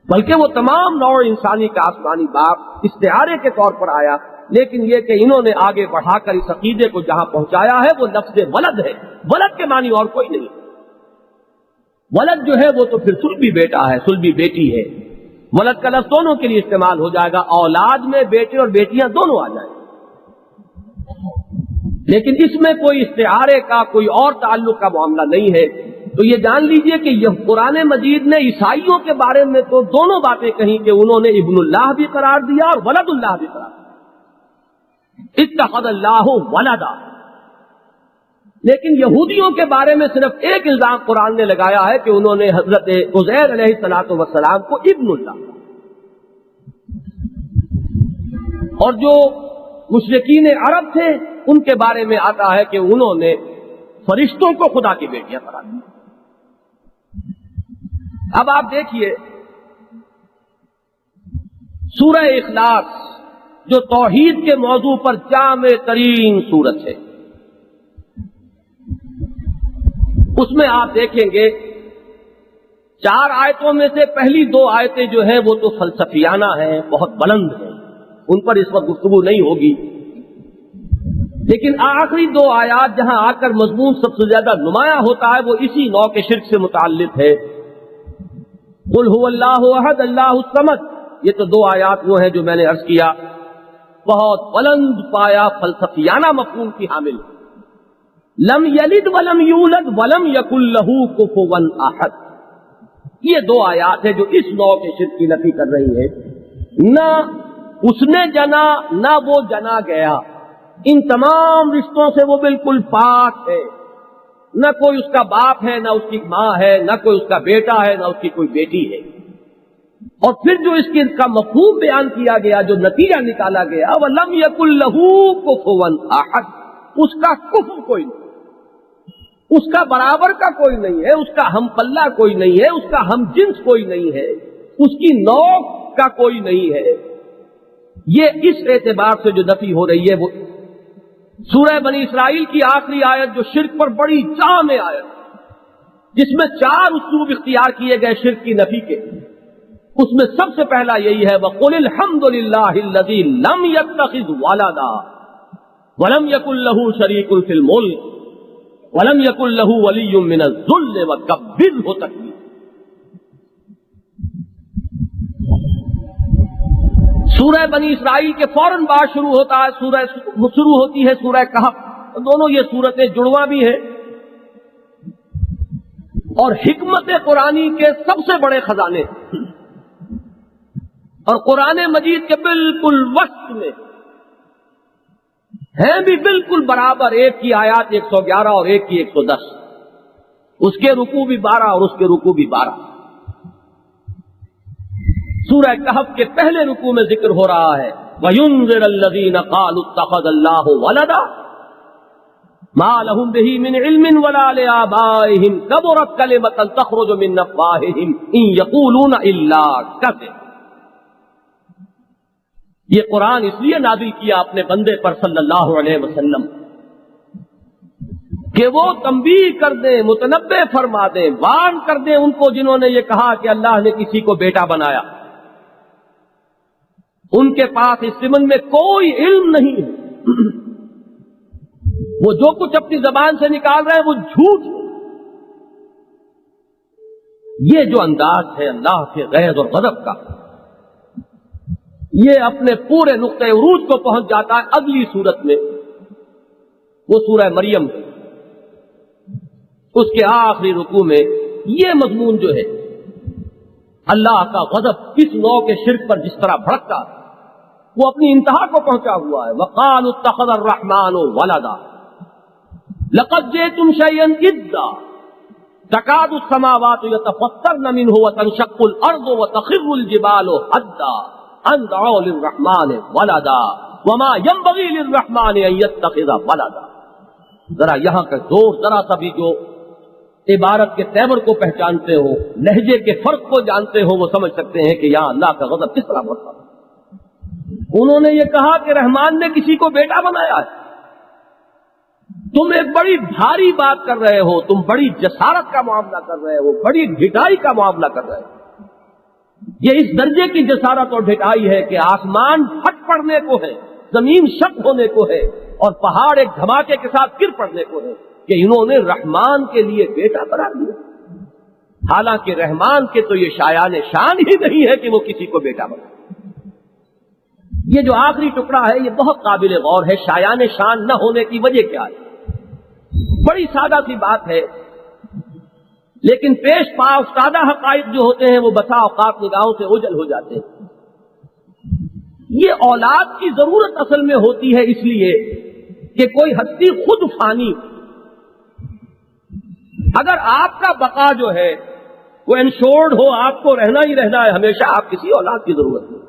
بلکہ وہ تمام نوع انسانی کا آسمانی باپ استعارے کے طور پر آیا، لیکن یہ کہ انہوں نے آگے بڑھا کر اس عقیدے کو جہاں پہنچایا ہے وہ لفظ ولد ہے، ولد کے معنی اور کوئی نہیں۔ ولد جو ہے وہ تو پھر سلبی بیٹا ہے، سلبی بیٹی ہے، ولد کا لفظ دونوں کے لیے استعمال ہو جائے گا، اولاد میں بیٹے اور بیٹیاں دونوں آ جائیں۔ لیکن اس میں کوئی استعارے کا، کوئی اور تعلق کا معاملہ نہیں ہے۔ تو یہ جان لیجئے کہ یہ قرآن مجید نے عیسائیوں کے بارے میں تو دونوں باتیں کہیں کہ انہوں نے ابن اللہ بھی قرار دیا اور ولد اللہ بھی قرار دیا، اتخذ اللہ ولدا۔ لیکن یہودیوں کے بارے میں صرف ایک الزام قرآن نے لگایا ہے کہ انہوں نے حضرت عزیر علیہ الصلوۃ والسلام کو ابن اللہ، اور جو مشرکین عرب تھے ان کے بارے میں آتا ہے کہ انہوں نے فرشتوں کو خدا کی بیٹیاں قرار دی۔ اب آپ دیکھیے سورہ اخلاص جو توحید کے موضوع پر جامع ترین سورت ہے، اس میں آپ دیکھیں گے 4 آیتوں میں سے پہلی 2 آیتیں جو ہیں وہ تو فلسفیانہ ہیں، بہت بلند ہیں، ان پر اس وقت گفتگو نہیں ہوگی۔ لیکن آخری 2 آیات جہاں آ کر مضمون سب سے زیادہ نمایاں ہوتا ہے وہ اسی نوع کے شرک سے متعلق ہے۔ قل هو اللہ احد اللہ الصمد، یہ تو 2 آیات وہ ہیں جو میں نے عرض کیا بہت بلند پایا فلسفیانہ مفہوم کی حامل۔ لم یلد ولم یولد ولم یکن لہ کفوا احد، یہ 2 آیات ہیں جو اس نوع کے شرک کی نفی کر رہی ہے۔ نہ اس نے جنا نہ وہ جنا گیا، ان تمام رشتوں سے وہ بالکل پاک ہے، نہ کوئی اس کا باپ ہے، نہ اس کی ماں ہے، نہ کوئی اس کا بیٹا ہے، نہ اس کی کوئی بیٹی ہے۔ اور پھر جو اس کا مفہوم بیان کیا گیا، جو نتیجہ نکالا گیا، وَلَمْ يَكُنْ لَهُ كُفُوًا أَحَدٌ، اس کا کفو کوئی نہیں، اس کا برابر کا کوئی نہیں ہے، اس کا ہم پلہ کوئی نہیں ہے، اس کا ہم جنس کوئی نہیں ہے، اس کی نوع کا کوئی نہیں ہے۔ یہ اس اعتبار سے جو نفی ہو رہی ہے وہ سورہ بنی اسرائیل کی آخری آیت جو شرک پر بڑی جامع آیت، جس میں 4 اسلوب اختیار کیے گئے شرک کی نفی کے، اس میں سب سے پہلا یہی ہے وَقُلِ الْحَمْدُ لِلَّهِ الَّذِي لَمْ يَتَّخِذْ وَلَدًا وَلَمْ يَكُنْ لَهُ شَرِيكٌ فِي الْمُلْكِ وَلَمْ يَكُنْ لَهُ وَلِيٌّ مِّنَ الذُّلِّ وَكَبِّرْهُ تَكْبِيرًا۔ سورہ بنی اسرائیل کے فوراً بعد شروع ہوتی ہے سورہ کہف، دونوں یہ صورتیں جڑواں بھی ہیں، اور حکمت قرآنی کے سب سے بڑے خزانے، اور قرآن مجید کے بالکل وسط میں ہیں بھی بالکل برابر، ایک کی آیات 111 اور ایک کی 110، اس کے رکوع بھی 12 اور اس کے رکوع بھی 12۔ سورہ کہف کے پہلے رکوع میں ذکر ہو رہا ہے وَيُنذِرَ الَّذِينَ قَالُوا اتَّخَذَ اللَّهُ وَلَدًا مَا لَهُم بِهِ مِنْ عِلْمٍ وَلَا لِآبَائِهِمْ كَبُرَتْ كَلِمَةً تَخْرُجُ مِنْ أَفْوَاهِهِمْ إِنْ يَقُولُونَ إِلَّا كَذِبًا۔ یہ قرآن اس لیے نازل کیا اپنے بندے پر صلی اللہ علیہ وسلم کہ وہ تنبیہ کر دیں، متنبہ فرما دیں، وارن کر دیں ان کو جنہوں نے یہ کہا کہ اللہ نے کسی کو بیٹا بنایا۔ ان کے پاس اس ضمن میں کوئی علم نہیں ہے، وہ جو کچھ اپنی زبان سے نکال رہے ہیں وہ جھوٹ ہے۔ یہ جو انداز ہے اللہ کے غیظ اور غضب کا، یہ اپنے پورے نقطۂ عروج کو پہنچ جاتا ہے اگلی صورت میں، وہ سورہ مریم، اس کے آخری رکوع میں یہ مضمون جو ہے اللہ کا غضب اس نوع کے شرک پر جس طرح بھڑکتا وہ اپنی انتہا کو پہنچا ہوا ہے۔ وَقَالُوا اتَّخَذَ الرَّحْمَٰنُ وَلَدًا لَقَدْ جِئْتُمْ شَيْئًا إِدًّا تَكَادُ السَّمَاوَاتُ يَتَفَطَّرْنَ مِنْهُ وَتَنشَقُّ الْأَرْضُ وَتَخِرُّ الْجِبَالُ هَدًّا أَن دَعَوْا لِلرَّحْمَٰنِ وَلَدًا وَمَا يَنبَغِي لِلرَّحْمَٰنِ أَن يَتَّخِذَ وَلَدًا۔ ذرا یہاں کا زور، ذرا سا بھی جو عبارت کے تیور کو پہچانتے ہو، لہجے کے فرق کو جانتے ہو، وہ سمجھ سکتے ہیں کہ یہاں اللہ کا غضب کس طرح بڑھتا ہے۔ انہوں نے یہ کہا کہ رحمان نے کسی کو بیٹا بنایا ہے۔ تم ایک بڑی بھاری بات کر رہے ہو، تم بڑی جسارت کا معاملہ کر رہے ہو، بڑی ڈھٹائی کا معاملہ کر رہے ہو۔ یہ اس درجے کی جسارت اور ڈھٹائی ہے کہ آسمان پھٹ پڑنے کو ہے، زمین شق ہونے کو ہے، اور پہاڑ ایک دھماکے کے ساتھ گر پڑنے کو ہے کہ انہوں نے رحمان کے لیے بیٹا قرار دیا، حالانکہ رحمان کے تو یہ شایان شان ہی نہیں ہے کہ وہ کسی کو بیٹا بنائے۔ یہ جو آخری ٹکڑا ہے یہ بہت قابل غور ہے. شایان شان نہ ہونے کی وجہ کیا ہے؟ بڑی سادہ سی بات ہے، لیکن پیش پا افتادہ حقائق جو ہوتے ہیں وہ بسا اوقات نگاہوں سے اوجھل ہو جاتے ہیں. یہ اولاد کی ضرورت اصل میں ہوتی ہے اس لیے کہ کوئی ہستی خود فانی. اگر آپ کا بقا جو ہے وہ انشورڈ ہو، آپ کو رہنا ہی رہنا ہے ہمیشہ، آپ کسی اولاد کی ضرورت نہیں.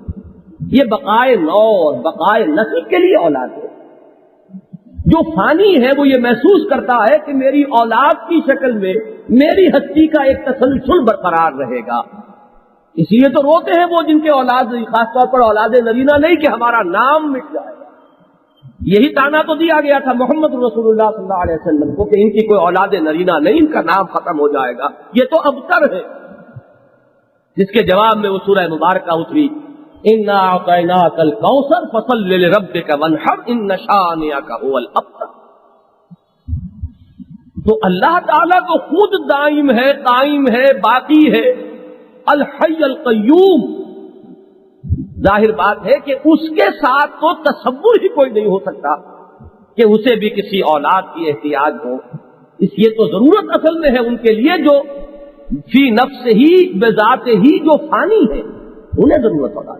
یہ بقائے نو اور بقائے نسل کے لیے اولاد ہے. جو فانی ہے وہ یہ محسوس کرتا ہے کہ میری اولاد کی شکل میں میری ہستی کا ایک تسلسل برقرار رہے گا. اس لیے تو روتے ہیں وہ جن کے اولاد، خاص طور پر اولاد نرینہ نہیں، کہ ہمارا نام مٹ جائے گا. یہی تانا تو دیا گیا تھا محمد رسول اللہ صلی اللہ علیہ وسلم کو کہ ان کی کوئی اولاد نرینہ نہیں، ان کا نام ختم ہو جائے گا. یہ تو ابتر ہے، جس کے جواب میں وہ سورہ مبارکہ اتری، اِنَّا أَعْطَيْنَاكَ الْكَوْثَرَ فَصَلِّ لِرَبِّكَ وَانْحَرْ إِنَّ شَانِئَكَ هُوَ الْأَبْتَرُ. تو اللہ تعالیٰ کو خود دائم ہے، قائم ہے، باقی ہے، الحی القیوم. ظاہر بات ہے کہ اس کے ساتھ تو تصور ہی کوئی نہیں ہو سکتا کہ اسے بھی کسی اولاد کی احتیاج ہو. اس لیے تو ضرورت اصل میں ہے ان کے لیے جو فی نفس ہی بذات ہی جو فانی ہے، انہیں ضرورت ہوگا.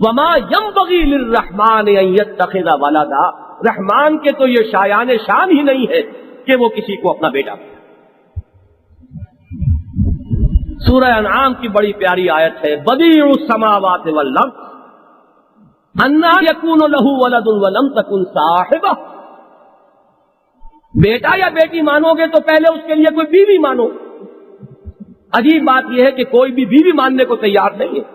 وما ينبغي للرحمن ان يتخذ ولدا. رحمان کے تو یہ شایان شان ہی نہیں ہے کہ وہ کسی کو اپنا بیٹا بنا. سورہ انعام کی بڑی پیاری آیت ہے، بدیع السماوات والارض انا یکون له ولد ولم تکن صاحبہ. بیٹا یا بیٹی مانو گے تو پہلے اس کے لیے کوئی بیوی مانو. عجیب بات یہ ہے کہ کوئی بھی بیوی ماننے کو تیار نہیں ہے،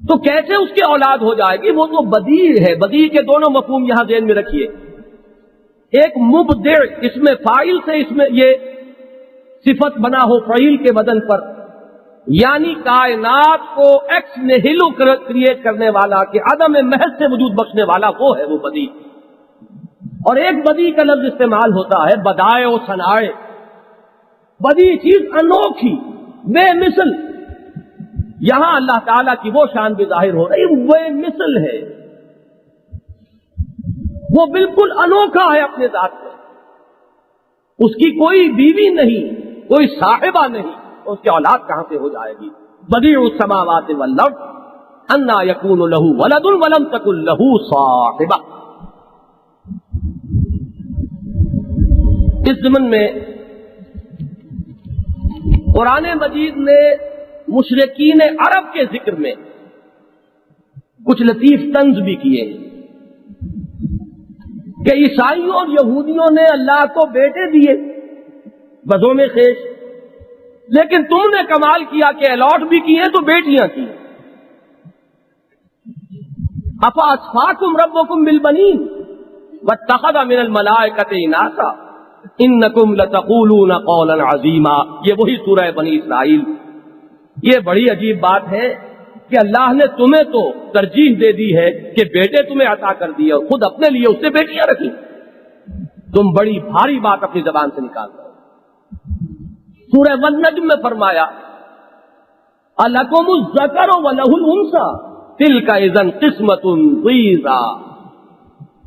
تو کیسے اس کی اولاد ہو جائے گی؟ وہ تو بدیع ہے. بدیع کے دونوں مفہوم یہاں ذہن میں رکھیے. ایک مبدع، اس میں فاعل سے اس میں یہ صفت بنا ہو فعیل کے بدن پر، یعنی کائنات کو ایکس نیہیلو کریٹ کرنے والا، کہ عدم محض سے وجود بخشنے والا، وہ ہے وہ بدیع. اور ایک بدیع کا لفظ استعمال ہوتا ہے بدائے و صنائے. بدیع چیز انوکھی، بے مثل. یہاں اللہ تعالیٰ کی وہ شان بھی ظاہر ہو رہی، بے مثل ہے، وہ بالکل انوکھا ہے اپنے ذات میں. اس کی کوئی بیوی نہیں، کوئی صاحبہ نہیں، اس کی اولاد کہاں سے ہو جائے گی؟ بدیع السماوات والارض انا یکون له ولد ولم تکن له صاحبہ. اس ضمن میں قرآن مجید نے مشرکین عرب کے ذکر میں کچھ لطیف طنز بھی کیے کہ عیسائیوں اور یہودیوں نے اللہ کو بیٹے دیے بزوں میں خیش، لیکن تم نے کمال کیا کہ الاٹ بھی کیے تو بیٹیاں کی. افاصفاکم ربکم بالبنین واتخذ من الملائکۃ اناثا انکم لتقولون قولا عظیما. یہ وہی سورہ بنی اسرائیل. یہ بڑی عجیب بات ہے کہ اللہ نے تمہیں تو ترجیح دے دی ہے کہ بیٹے تمہیں عطا کر دیے اور خود اپنے لیے اس سے بیٹیاں رکھی. تم بڑی بھاری بات اپنی زبان سے نکال رہے ہو. سورہ والنجم میں فرمایا الکم الذکر ولہ الانثی تلک اذا قسمۃ ضیزی.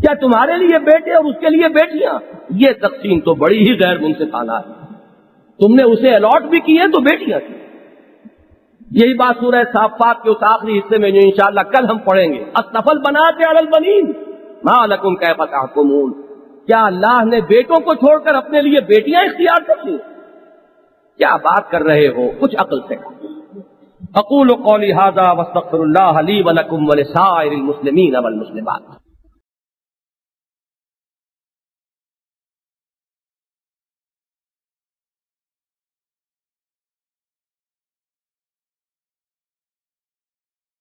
کیا تمہارے لیے بیٹے اور اس کے لیے بیٹیاں؟ یہ تقسیم تو بڑی ہی غیر منصفانہ ہے. تم نے اسے الاٹ بھی کی ہے تو بیٹیاں کی. یہی بات سورہ صافات کے اس آخری حصے میں جو انشاءاللہ کل ہم پڑھیں گے، اصطفى البنات علی البنین ما لکم کیف تحکمون. کیا اللہ نے بیٹوں کو چھوڑ کر اپنے لیے بیٹیاں اختیار کر لی؟ کیا بات کر رہے ہو؟ کچھ عقل سے. اقول قولی ھذا واستغفر اللہ لی ولکم ولسائر المسلمین والمسلمات.